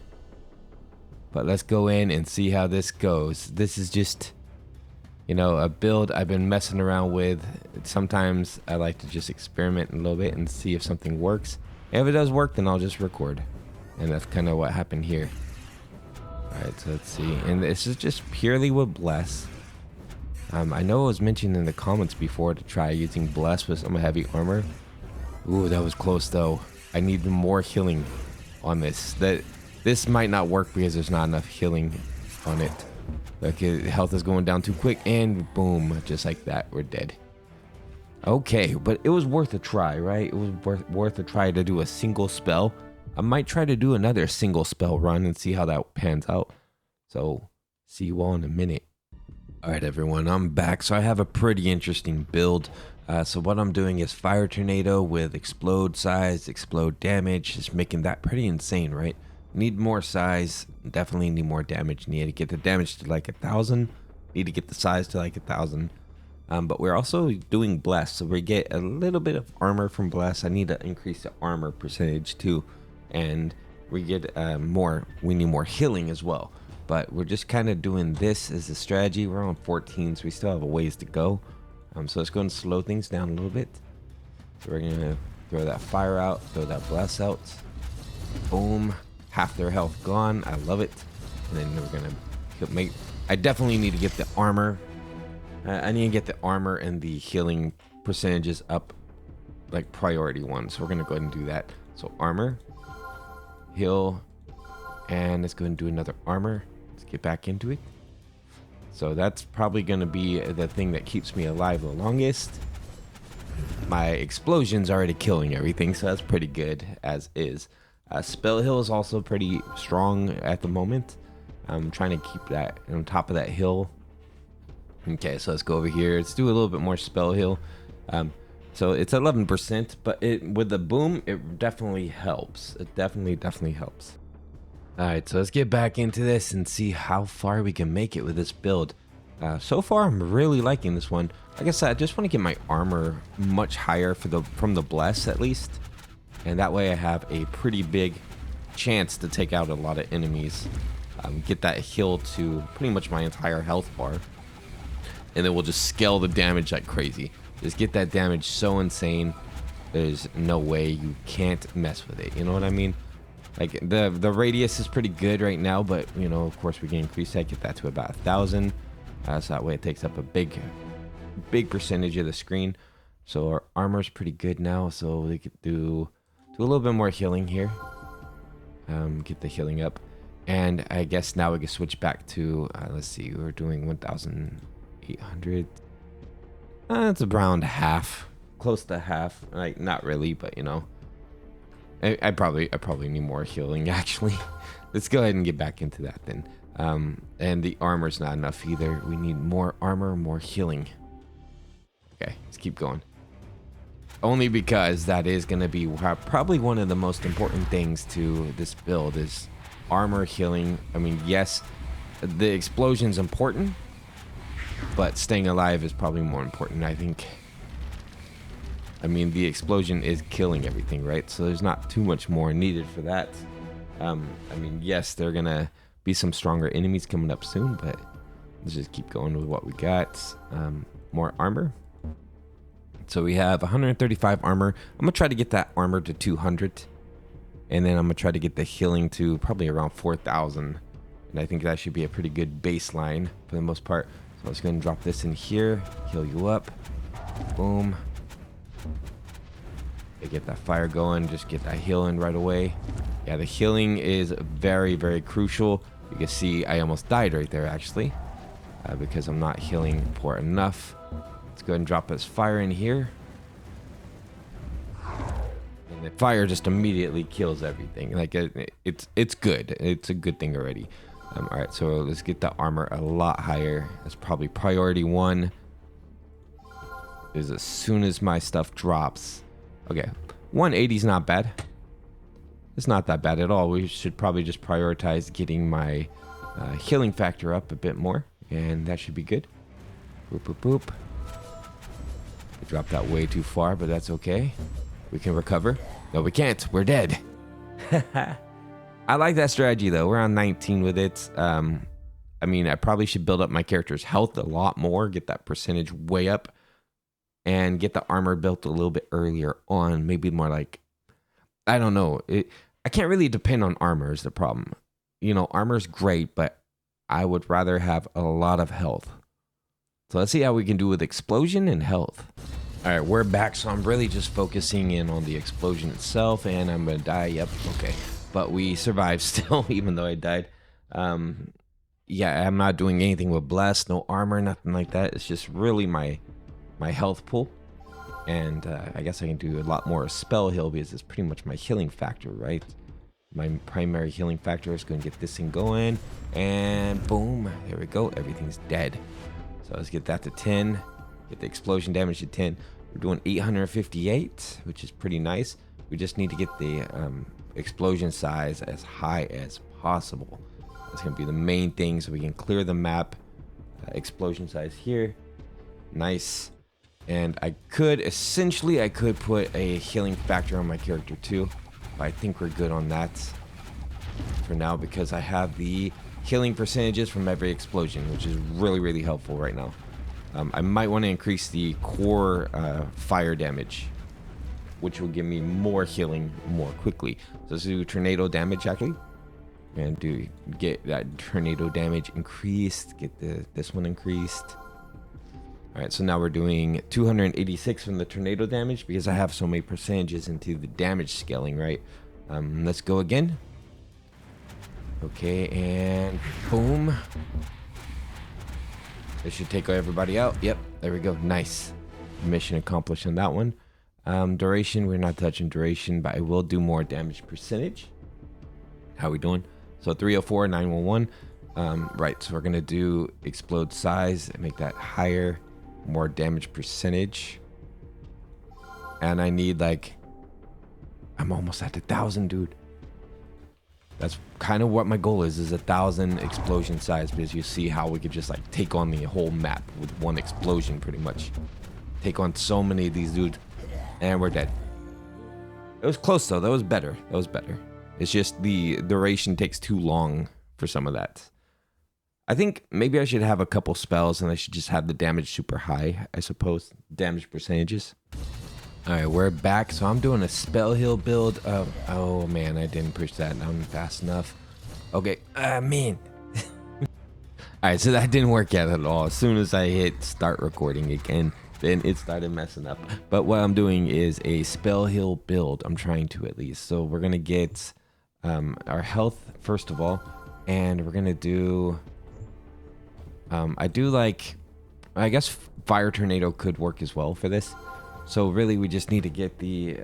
Speaker 1: But let's go in and see how this goes. This is just, you know, a build I've been messing around with. Sometimes I like to just experiment a little bit and see if something works. And if it does work, then I'll just record. And that's kind of what happened here. Alright, so let's see. And this is just purely with Bless. I know it was mentioned in the comments before to try using Bless with some heavy armor. Ooh, that was close though. I need more healing on this. This might not work because there's not enough healing on it. Okay, health is going down too quick, and boom, just like that, we're dead. Okay, but it was worth a try, right? It was worth a try to do a single spell. I might try to do another single spell run and see how that pans out. So, see you all in a minute. Alright everyone, I'm back. So I have a pretty interesting build. So what I'm doing is Fire Tornado with explode size, explode damage, just making that pretty insane, right? Need more size, definitely need more damage. Need to get the damage to like 1,000. Need to get the size to like 1,000. But we're also doing Bless, so we get a little bit of armor from Bless. I need to increase the armor percentage too, and we get we need more healing as well. But we're just kind of doing this as a strategy. We're on 14, so we still have a ways to go. So let's go and slow things down a little bit. So we're gonna throw that fire out, throw that Bless out. Boom. Half their health gone. I love it. And then we're gonna make. I definitely need to get the armor. I need to get the armor and the healing percentages up, like priority one. So we're gonna go ahead and do that. So armor, heal, and let's go ahead and do another armor. Let's get back into it. So that's probably gonna be the thing that keeps me alive the longest. My explosion's already killing everything, so that's pretty good as is. Spell hill is also pretty strong at the moment. I'm trying to keep that on top of that hill. Okay, so let's go over here. Let's do a little bit more spell hill. So it's 11%, but with the boom, it definitely helps. It definitely helps. All right, so let's get back into this and see how far we can make it with this build. So far, I'm really liking this one. Like I said, I just want to get my armor much higher from the bless at least, and that way I have a pretty big chance to take out a lot of enemies. Get that heal to pretty much my entire health bar, and then we'll just scale the damage like crazy. Just get that damage so insane. There's no way you can't mess with it. You know what I mean? Like the radius is pretty good right now, but you know, of course, we can increase that, get that to about 1,000. So that way it takes up a big percentage of the screen. So our armor's pretty good now, so we could do a little bit more healing here. Get the healing up, and I guess now we can switch back to let's see, we're doing 1,800. It's around half, close to half. Like not really, but you know, I probably need more healing actually. Let's go ahead and get back into that then. And the armor's not enough either. We need more armor, more healing. Okay, let's keep going. Only because that is going to be probably one of the most important things to this build is armor, healing. I mean, yes, the explosion's important, but staying alive is probably more important, I think. I mean, the explosion is killing everything, right? So there's not too much more needed for that. I mean, yes, they're going to be some stronger enemies coming up soon, but let's just keep going with what we got. More armor. So we have 135 armor. I'm gonna try to get that armor to 200, and then I'm gonna try to get the healing to probably around 4,000, and I think that should be a pretty good baseline for the most part. So let's go ahead and drop this in here, heal you up. Boom. Get that fire going, just get that healing right away. Yeah, the healing is very, very crucial. You can see I almost died right there actually, because I'm not healing for enough. Let's go ahead and drop this fire in here. And the fire just immediately kills everything. Like it's good. It's a good thing already. All right, so let's get the armor a lot higher. That's probably priority 1. Is as soon as my stuff drops. Okay, 180 is not bad. It's not that bad at all. We should probably just prioritize getting my healing factor up a bit more, and that should be good. Boop, boop, boop. We dropped that way too far, but that's okay. We can recover. No, we can't. We're dead. I like that strategy, though. We're on 19 with it. I mean, I probably should build up my character's health a lot more, get that percentage way up, and get the armor built a little bit earlier on. Maybe more like, I don't know. I can't really depend on armor is the problem. You know, armor's great, but I would rather have a lot of health. So let's see how we can do with explosion and health. All right, we're back. So I'm really just focusing in on the explosion itself, and I'm gonna die. Yep, okay. But we survived still, even though I died. Yeah, I'm not doing anything with bless, no armor, nothing like that. It's just really my health pool. And I guess I can do a lot more spell heal because it's pretty much my healing factor, right? My primary healing factor is going to get this thing going. And boom, there we go. Everything's dead. So let's get that to 10. Get the explosion damage to 10. We're doing 858, which is pretty nice. We just need to get the explosion size as high as possible. That's going to be the main thing so we can clear the map. Explosion size here. Nice. And I could put a healing factor on my character too, but I think we're good on that for now because I have the healing percentages from every explosion, which is really, really helpful right now. I might want to increase the core fire damage, which will give me more healing more quickly. So let's do tornado damage actually, and get that tornado damage increased, get this one increased. All right, so now we're doing 286 from the tornado damage because I have so many percentages into the damage scaling, right? Let's go again. Okay, and boom. This should take everybody out. Yep, there we go. Nice. Mission accomplished on that one. Duration, we're not touching duration, but I will do more damage percentage. How we doing? So 304, 911. Right, so we're going to do explode size and make that higher. More damage percentage, and I need like I'm almost at 1,000, dude. That's kind of what my goal is 1,000 explosion size, because you see how we could just like take on the whole map with one explosion pretty much. Take on so many of these dudes, and we're dead. It was close though. That was better. That was better. It's just the duration takes too long for some of that. I think maybe I should have a couple spells and I should just have the damage super high, I suppose. Damage percentages. Alright, we're back. So I'm doing a spell heal build. Oh man, I didn't push that down fast enough. Okay, man. Alright, so that didn't work out at all. As soon as I hit start recording again, then it started messing up. But what I'm doing is a spell heal build. I'm trying to, at least. So we're going to get our health first of all. And we're going to do... I do like... I guess Fire Tornado could work as well for this. So really we just need to get the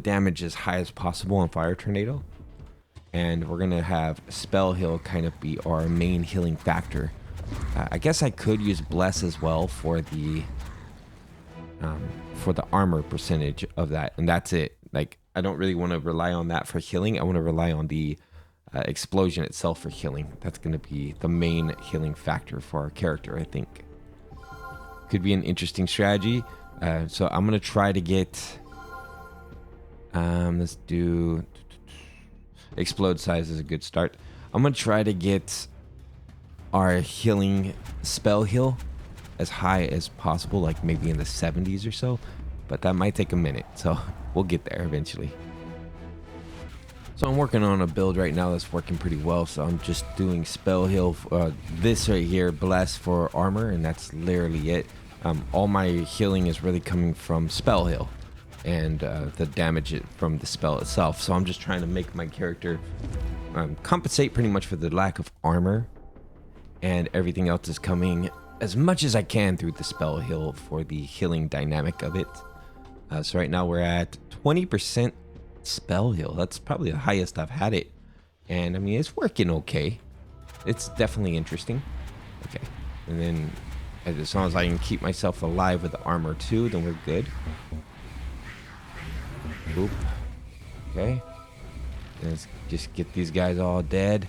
Speaker 1: damage as high as possible on Fire Tornado. And we're going to have Spell Heal kind of be our main healing factor. I guess I could use Bless as well for the armor percentage of that. And that's it. Like, I don't really want to rely on that for healing. I want to rely on the explosion itself for healing. That's going to be the main healing factor for our character, I think. Could be an interesting strategy. So I'm going to try to get... let's do... Explode size is a good start. I'm going to try to get our healing spell heal as high as possible, like maybe in the 70s or so. But that might take a minute, so we'll get there eventually. So I'm working on a build right now that's working pretty well. So I'm just doing spell heal, this right here, bless for armor, and that's literally it. All my healing is really coming from spell heal and the damage from the spell itself. So I'm just trying to make my character compensate pretty much for the lack of armor, and everything else is coming as much as I can through the spell heal for the healing dynamic of it. So right now we're at 20% spell heal. That's probably the highest I've had it, and I mean, it's working okay. It's definitely interesting. Okay, and then as long as I can keep myself alive with the armor too, then we're good. Oop. Okay, let's just get these guys all dead.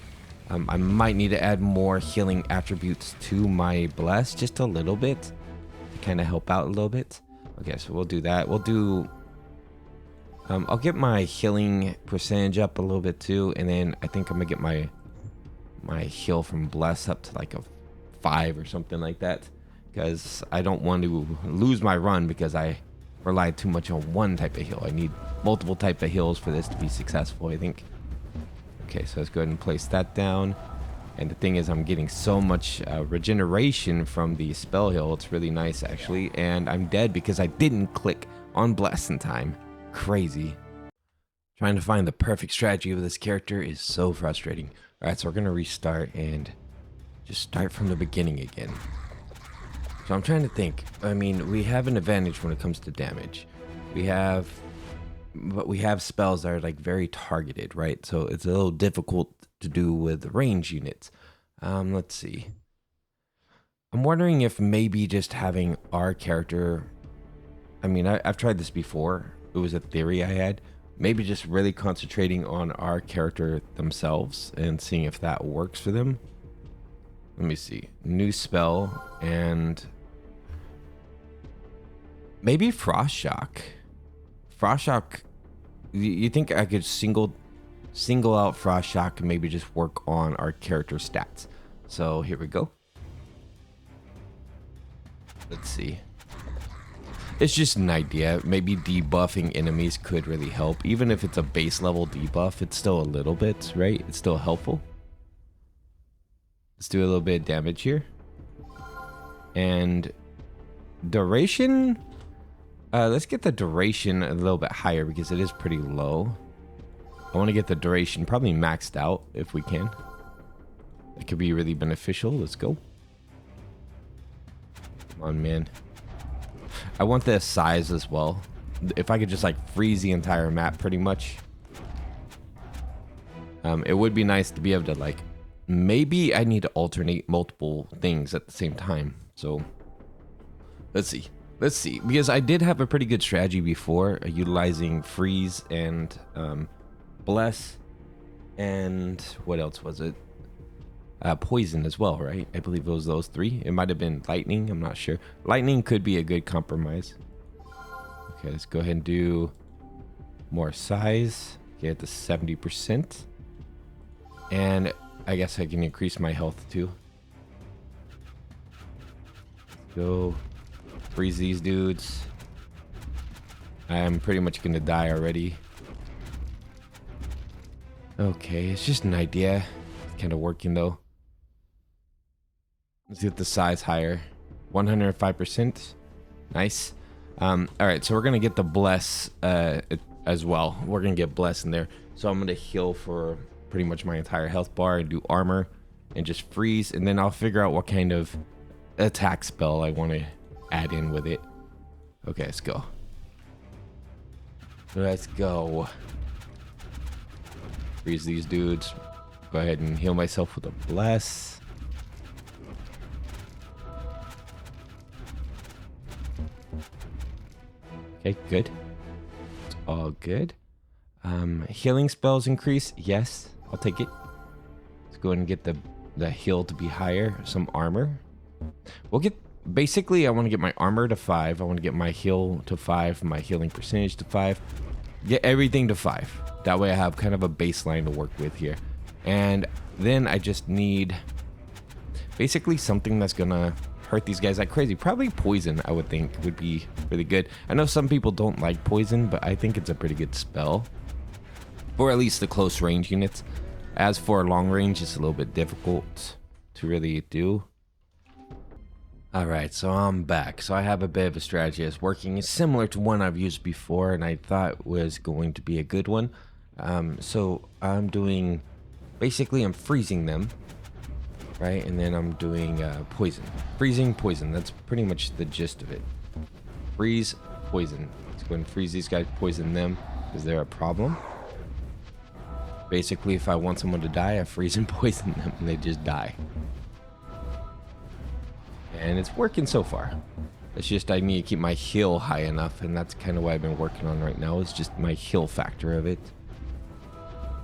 Speaker 1: I might need to add more healing attributes to my bless, just a little bit, to kind of help out a little bit. Okay, so we'll do that. We'll do... I'll get my healing percentage up a little bit too, and then I think I'm gonna get my heal from bless up to like a 5 or something like that, because I don't want to lose my run because I relied too much on one type of heal. I need multiple type of heals for this to be successful, I think. Okay, so let's go ahead and place that down. And the thing is, I'm getting so much regeneration from the spell heal. It's really nice, actually. And I'm dead because I didn't click on bless in time. Crazy. Trying to find the perfect strategy with this character is so frustrating. Alright, so we're going to restart and just start from the beginning again. So I'm trying to think. I mean, we have an advantage when it comes to damage. But we have spells that are like very targeted, right? So it's a little difficult to do with range units. Let's see. I'm wondering if maybe just having our character... I mean, I've tried this before. It was a theory I had. Maybe just really concentrating on our character themselves and seeing if that works for them. Let me see. New spell and... maybe Frost Shock. Frost Shock... You think I could single out Frost Shock and maybe just work on our character stats? So here we go. Let's see. It's just an idea. Maybe debuffing enemies could really help. Even if it's a base level debuff, it's still a little bit, right? It's still helpful. Let's do a little bit of damage here. And duration... let's get the duration a little bit higher because it is pretty low. I want to get the duration probably maxed out if we can. It could be really beneficial. Let's go. Come on, man. I want the size as well. If I could just like freeze the entire map pretty much. It would be nice to be able to like... maybe I need to alternate multiple things at the same time. So let's see. Let's see, because I did have a pretty good strategy before, utilizing freeze and bless. And what else was it? Poison as well, right? I believe it was those three. It might have been lightning. I'm not sure. Lightning could be a good compromise. Okay, let's go ahead and do more size. Get to 70%. And I guess I can increase my health too. Go freeze these dudes. I'm pretty much gonna die already. Okay, it's just an idea. It's kind of working though. Let's get the size higher. 105%. Nice. Alright, so we're gonna get the bless as well. We're gonna get bless in there. So I'm gonna heal for pretty much my entire health bar and do armor and just freeze, and then I'll figure out what kind of attack spell I want to add in with it. Okay, let's go. Let's go. Freeze these dudes. Go ahead and heal myself with a bless. Okay, good. It's all good. Healing spells increase. Yes, I'll take it. Let's go ahead and get the heal to be higher. Some armor. We'll get, basically I want to get my armor to 5. I want to get my heal to 5, my healing percentage to 5. Get everything to 5. That way I have kind of a baseline to work with here. And then I just need basically something that's gonna hurt these guys like crazy. Probably poison, I would think, would be really good. I know some people don't like poison, but I think it's a pretty good spell. For at least the close range units. As for long range, it's a little bit difficult to really do. Alright, so I'm back. So I have a bit of a strategy that's working. It's similar to one I've used before and I thought was going to be a good one. So I'm doing, basically I'm freezing them, right? And then I'm doing poison. Freezing, poison. That's pretty much the gist of it. Freeze, poison. Let's go and freeze these guys, poison them because they're a problem. Basically, if I want someone to die, I freeze and poison them and they just die. And it's working so far. It's just I need to keep my heal high enough, and that's kind of what I've been working on right now. It's just my heal factor of it.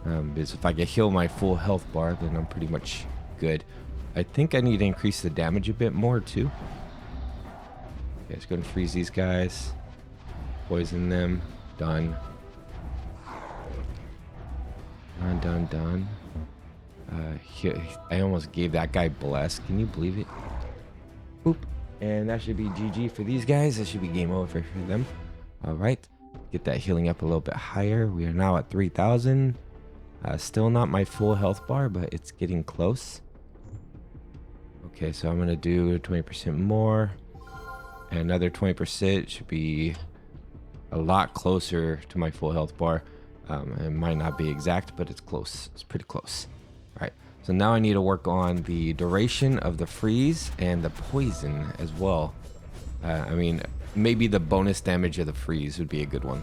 Speaker 1: Because if I can heal my full health bar, then I'm pretty much good. I think I need to increase the damage a bit more too. Okay, let's go and freeze these guys. Poison them. Done. Done. I almost gave that guy bless. Can you believe it? Boop. And that should be GG for these guys. That should be game over for them. Alright. Get that healing up a little bit higher. We are now at 3,000. Still not my full health bar, but it's getting close. Okay, so I'm going to do 20% more. And another 20% should be a lot closer to my full health bar. It might not be exact, but it's close. It's pretty close. All right. So now I need to work on the duration of the freeze and the poison as well. I mean, maybe the bonus damage of the freeze would be a good one.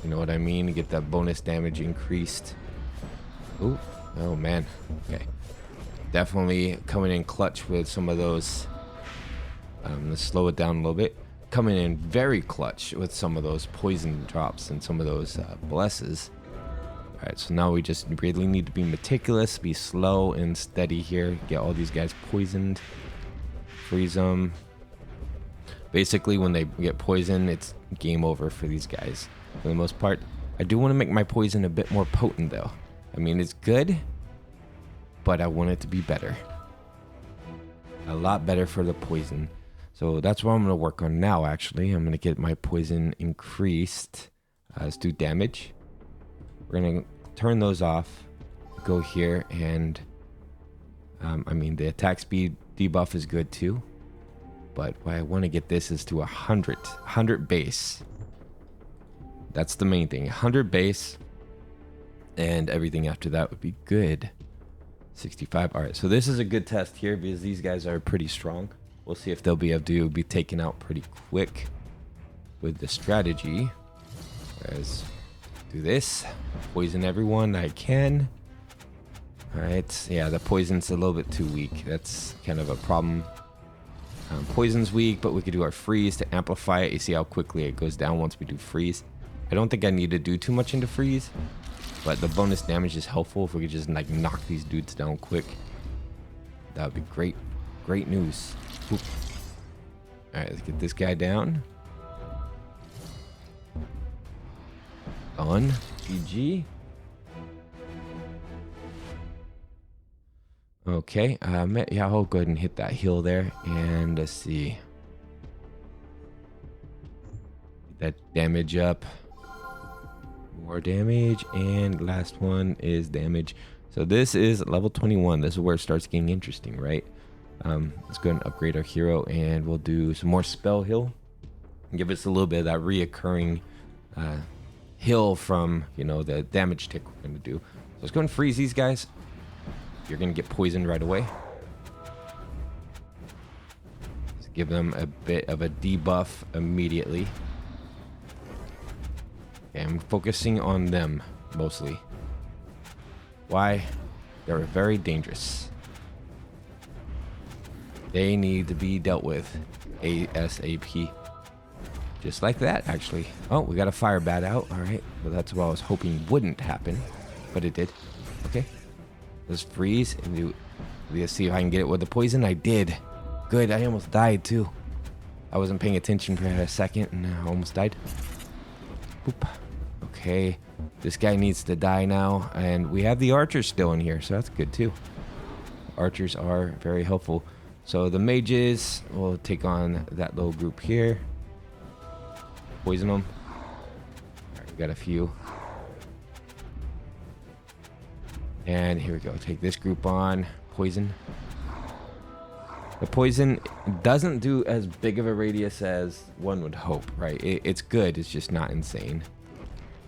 Speaker 1: You know what I mean? Get that bonus damage increased. Ooh. Oh, man. Okay. Definitely coming in clutch with some of those. Let's slow it down a little bit. Coming in very clutch with some of those poison drops and some of those blesses. Alright, so now we just really need to be meticulous, be slow and steady here. Get all these guys poisoned. Freeze them. Basically, when they get poisoned, it's game over for these guys. For the most part. I do want to make my poison a bit more potent, though. I mean, it's good, but I want it to be better. A lot better for the poison. So that's what I'm going to work on now, actually. I'm going to get my poison increased. Let's do damage. We're going to turn those off. Go here and... I mean, the attack speed debuff is good too. But what I want to get this is to 100. 100 base. That's the main thing. 100 base. And everything after that would be good. 65. Alright, so this is a good test here because these guys are pretty strong. We'll see if they'll be able to be taken out pretty quick with the strategy. Let's do this. Poison everyone I can. Alright, yeah, the poison's a little bit too weak. That's kind of a problem. Poison's weak, but we could do our freeze to amplify it. You see how quickly it goes down once we do freeze. I don't think I need to do too much into freeze, but the bonus damage is helpful. If we could just like knock these dudes down quick, that would be great. Great news. Oop. All right, let's get this guy down. On GG. Okay, yeah, I'll go ahead and hit that heal there, and let's see. Get that damage up. More damage, and last one is damage. So this is level 21. This is where it starts getting interesting, right? Let's go ahead and upgrade our hero, and we'll do some more spell heal. Give us a little bit of that reoccurring heal from, you know, the damage tick we're going to do. So let's go and freeze these guys. You're going to get poisoned right away. Let's give them a bit of a debuff immediately. Okay, I'm focusing on them mostly. Why? They're very dangerous. They need to be dealt with ASAP. Just like that, actually. Oh, we got a fire bat out. All right. Well, that's what I was hoping wouldn't happen, but it did. Okay. Let's freeze and do. Let's see if I can get it with the poison. I did. Good. I almost died too. I wasn't paying attention for a second and I almost died. Boop. Okay. This guy needs to die now, and we have the archers still in here, so that's good too. Archers are very helpful. So the mages will take on that little group here. Poison them. All right, we got a few. And here we go. Take this group on. Poison. The poison doesn't do as big of a radius as one would hope, right? It's good. It's just not insane.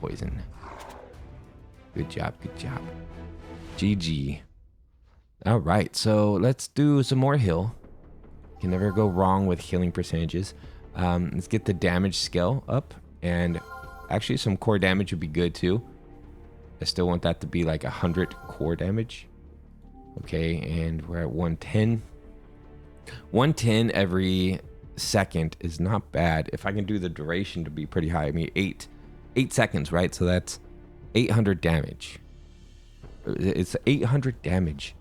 Speaker 1: Poison. Good job. Good job. GG. All right. So let's do some more heal. Can never go wrong with healing percentages. Let's get the damage scale up, and actually some core damage would be good too. I still want that to be like 100 core damage. Okay, and we're at 110. 110 every second is not bad. If I can do the duration to be pretty high, I mean 8 seconds, right? So that's 800 damage. It's 800 damage,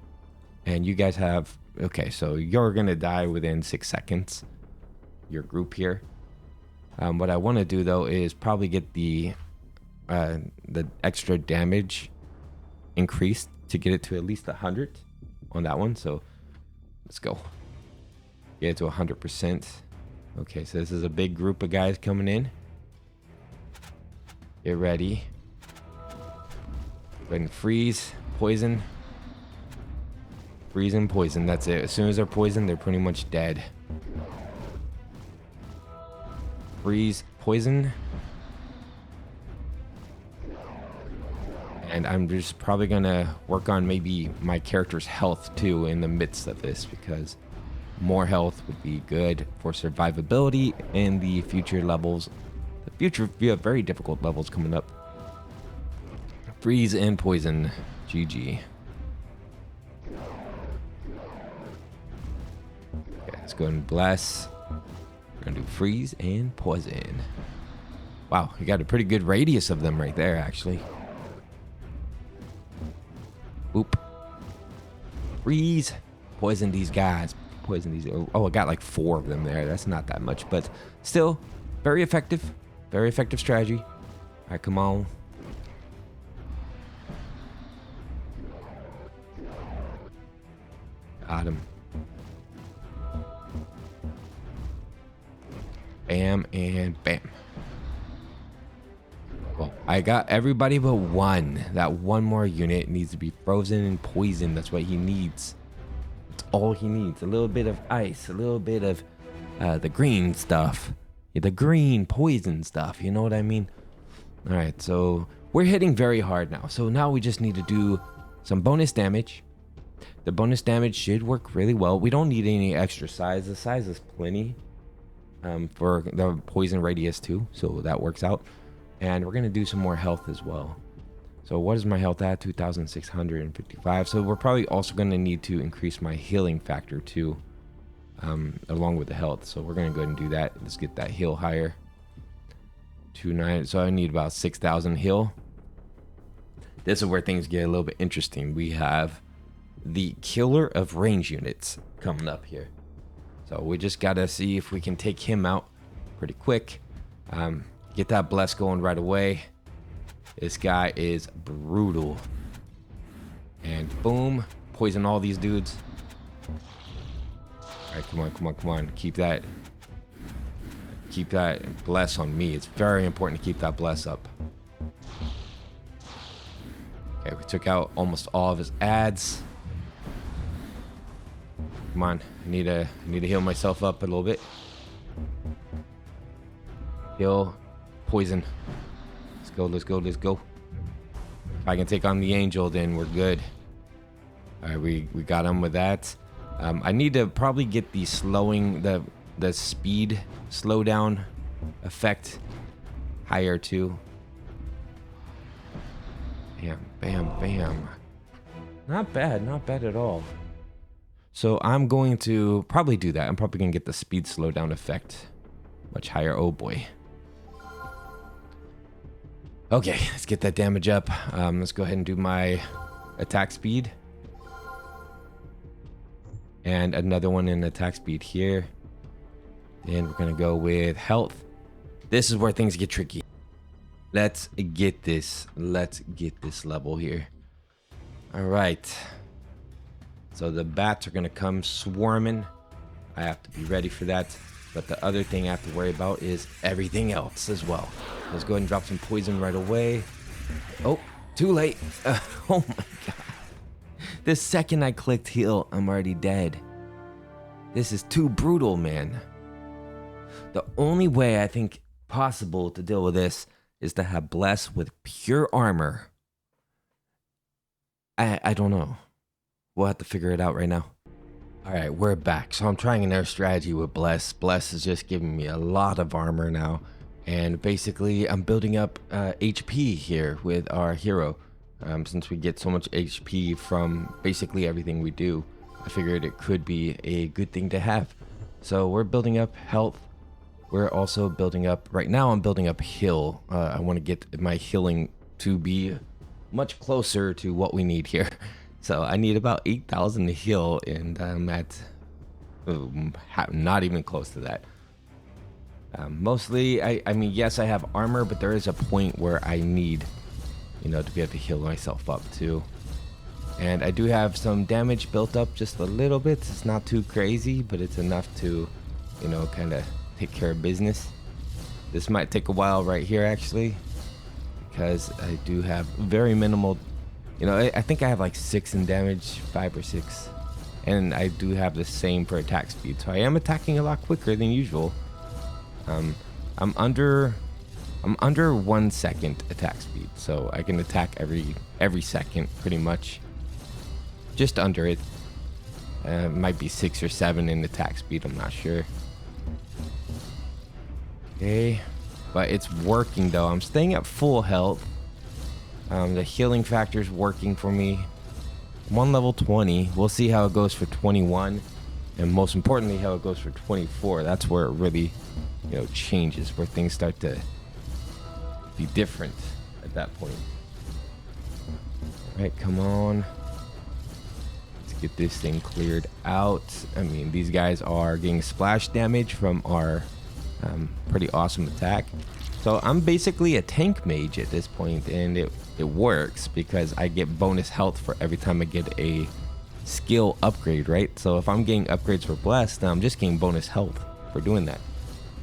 Speaker 1: and you guys have, okay, so you're gonna die within 6 seconds. Your group here. What I want to do though is probably get the extra damage increased to get it to at least 100 on that one. So let's go. Get it to 100%. Okay, so this is a big group of guys coming in. Get ready. Go ahead and freeze, poison. Freeze and poison. That's it. As soon as they're poisoned, they're pretty much dead. Freeze, poison. And I'm just probably gonna work on maybe my character's health too in the midst of this, because more health would be good for survivability in the future levels. The future, we have very difficult levels coming up. Freeze and poison. GG. Okay, let's go and bless. We're gonna do freeze and poison. Wow, you got a pretty good radius of them right there, actually. Boop. Freeze. Poison these guys. Poison these. Oh, I got like 4 of them there. That's not that much, but still very effective. Very effective strategy. All right, come on. Got him. Bam and bam. Well, I got everybody but one. That one more unit needs to be frozen and poisoned. That's what he needs. That's all he needs. A little bit of ice, a little bit of the green stuff. Yeah, the green poison stuff. You know what I mean? All right, so we're hitting very hard now. So now we just need to do some bonus damage. The bonus damage should work really well. We don't need any extra size. The size is plenty. For the poison radius too, so that works out. And we're gonna do some more health as well. So what is my health at? 2,655. So we're probably also gonna need to increase my healing factor too, along with the health. So we're gonna go ahead and do that. Let's get that heal higher. 2,900. So I need about 6,000 heal. This is where things get a little bit interesting. We have the killer of range units coming up here. So we just gotta see if we can take him out pretty quick. Get that bless going right away. This guy is brutal. And boom, poison all these dudes. All right, come on, come on, come on. Keep that bless on me. It's very important to keep that bless up. Okay, we took out almost all of his ads. Come on, I need to heal myself up a little bit. Heal, poison. Let's go, let's go, let's go. If I can take on the angel, then we're good. All right, we got him with that. I need to probably get the slowing, the speed slowdown effect higher too. Bam, bam, bam. Not bad at all. So I'm going to probably do that. I'm probably going to get the speed slowdown effect much higher. Oh boy. Okay, let's get that damage up. Let's go ahead and do my attack speed. And another one in attack speed here. And we're going to go with health. This is where things get tricky. Let's get this level here. All right. So the bats are going to come swarming. I have to be ready for that. But the other thing I have to worry about is everything else as well. Let's go ahead and drop some poison right away. Oh, too late. Oh my god. The second I clicked heal, I'm already dead. This is too brutal, man. The only way I think possible to deal with this is to have Bless with pure armor. I don't know. We'll have to figure it out right now. All right, we're back. So I'm trying another strategy with Bless. Bless is just giving me a lot of armor now. And basically, I'm building up HP here with our hero. Since we get so much HP from basically everything we do, I figured it could be a good thing to have. So we're building up health. We're also building up, right now I'm building up heal. I want to get my healing to be much closer to what we need here. So I need about 8,000 to heal, and I'm at not even close to that. Mostly, I mean, yes, I have armor, but there is a point where I need, you know, to be able to heal myself up too. And I do have some damage built up just a little bit. It's not too crazy, but it's enough to, you know, kind of take care of business. This might take a while right here, actually, because I do have very minimal, you know, I think I have like 6 in damage, 5 or 6. And I do have the same for attack speed. So I am attacking a lot quicker than usual. I'm under 1 second attack speed, so I can attack every second pretty much. Just under it. Might be 6 or 7 in attack speed, I'm not sure. Okay, but it's working though. I'm staying at full health. The healing factor is working for me. I'm on level 20. We'll see how it goes for 21, and most importantly, how it goes for 24. That's where it really, you know, changes, where things start to be different at that point. All right, come on. Let's get this thing cleared out. I mean, these guys are getting splash damage from our pretty awesome attack. So I'm basically a tank mage at this point, and it works because I get bonus health for every time I get a skill upgrade, right? So if I'm getting upgrades for Blessed, then I'm just getting bonus health for doing that.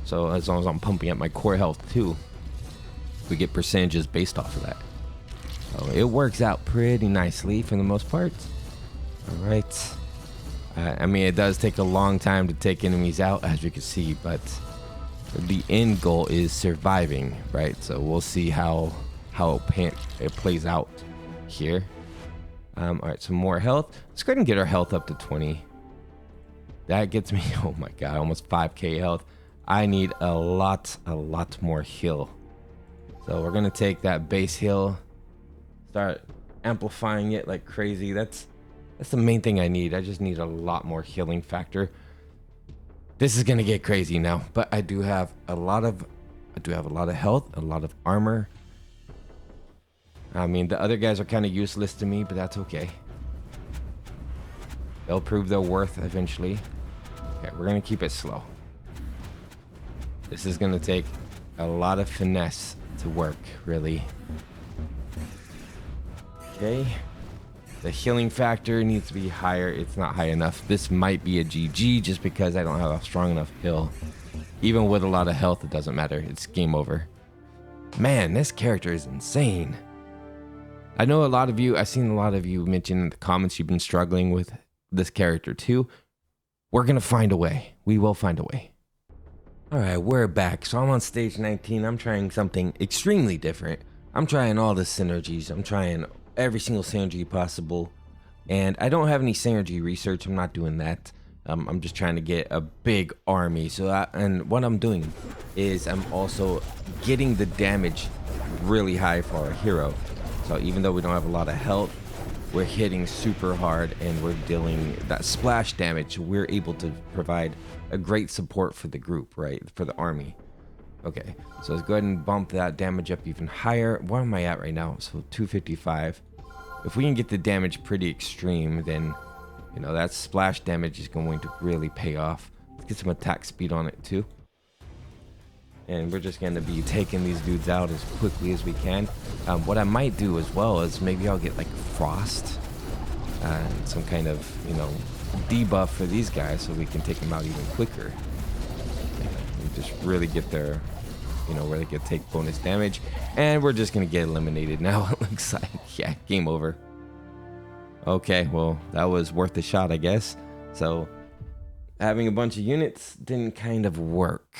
Speaker 1: So as long as I'm pumping up my core health too, we get percentages based off of that. So it works out pretty nicely for the most part. All right. I mean, it does take a long time to take enemies out, as you can see, but the end goal is surviving, right? So we'll see how it plays out here. All right, some more health. Let's go ahead and get our health up to 20. That gets me, oh my god, almost 5k health. I need a lot more heal. So we're gonna take that base heal, start amplifying it like crazy. That's the main thing I need. I just need a lot more healing factor. This is gonna get crazy now, but I do have a lot of health, a lot of armor. I mean, the other guys are kind of useless to me, but that's okay. They'll prove their worth eventually. Okay, we're gonna keep it slow. This is gonna take a lot of finesse to work, really. Okay. The healing factor needs to be higher. It's not high enough. This might be a GG just because I don't have a strong enough heal. Even with a lot of health, it doesn't matter. It's game over. Man, this character is insane. I know a lot of you, I've seen a lot of you mention in the comments you've been struggling with this character too. We're gonna find a way. We will find a way. All right, we're back. So I'm on stage 19. I'm trying something extremely different. I'm trying all the synergies. I'm trying every single synergy possible. And I don't have any synergy research. I'm not doing that. I'm just trying to get a big army. And what I'm doing is I'm also getting the damage really high for our hero. So even though we don't have a lot of health, we're hitting super hard and we're dealing that splash damage. We're able to provide a great support for the group, right? For the army. Okay, so let's go ahead and bump that damage up even higher. Where am I at right now? So 255. If we can get the damage pretty extreme, then, you know, that splash damage is going to really pay off. Let's get some attack speed on it too. And we're just going to be taking these dudes out as quickly as we can. What I might do as well is maybe I'll get like frost and some kind of, you know, debuff for these guys so we can take them out even quicker. And just really get their, you know, where they can take bonus damage. And we're just going to get eliminated now, it looks like. Yeah, game over. Okay, well, that was worth a shot, I guess. So having a bunch of units didn't kind of work.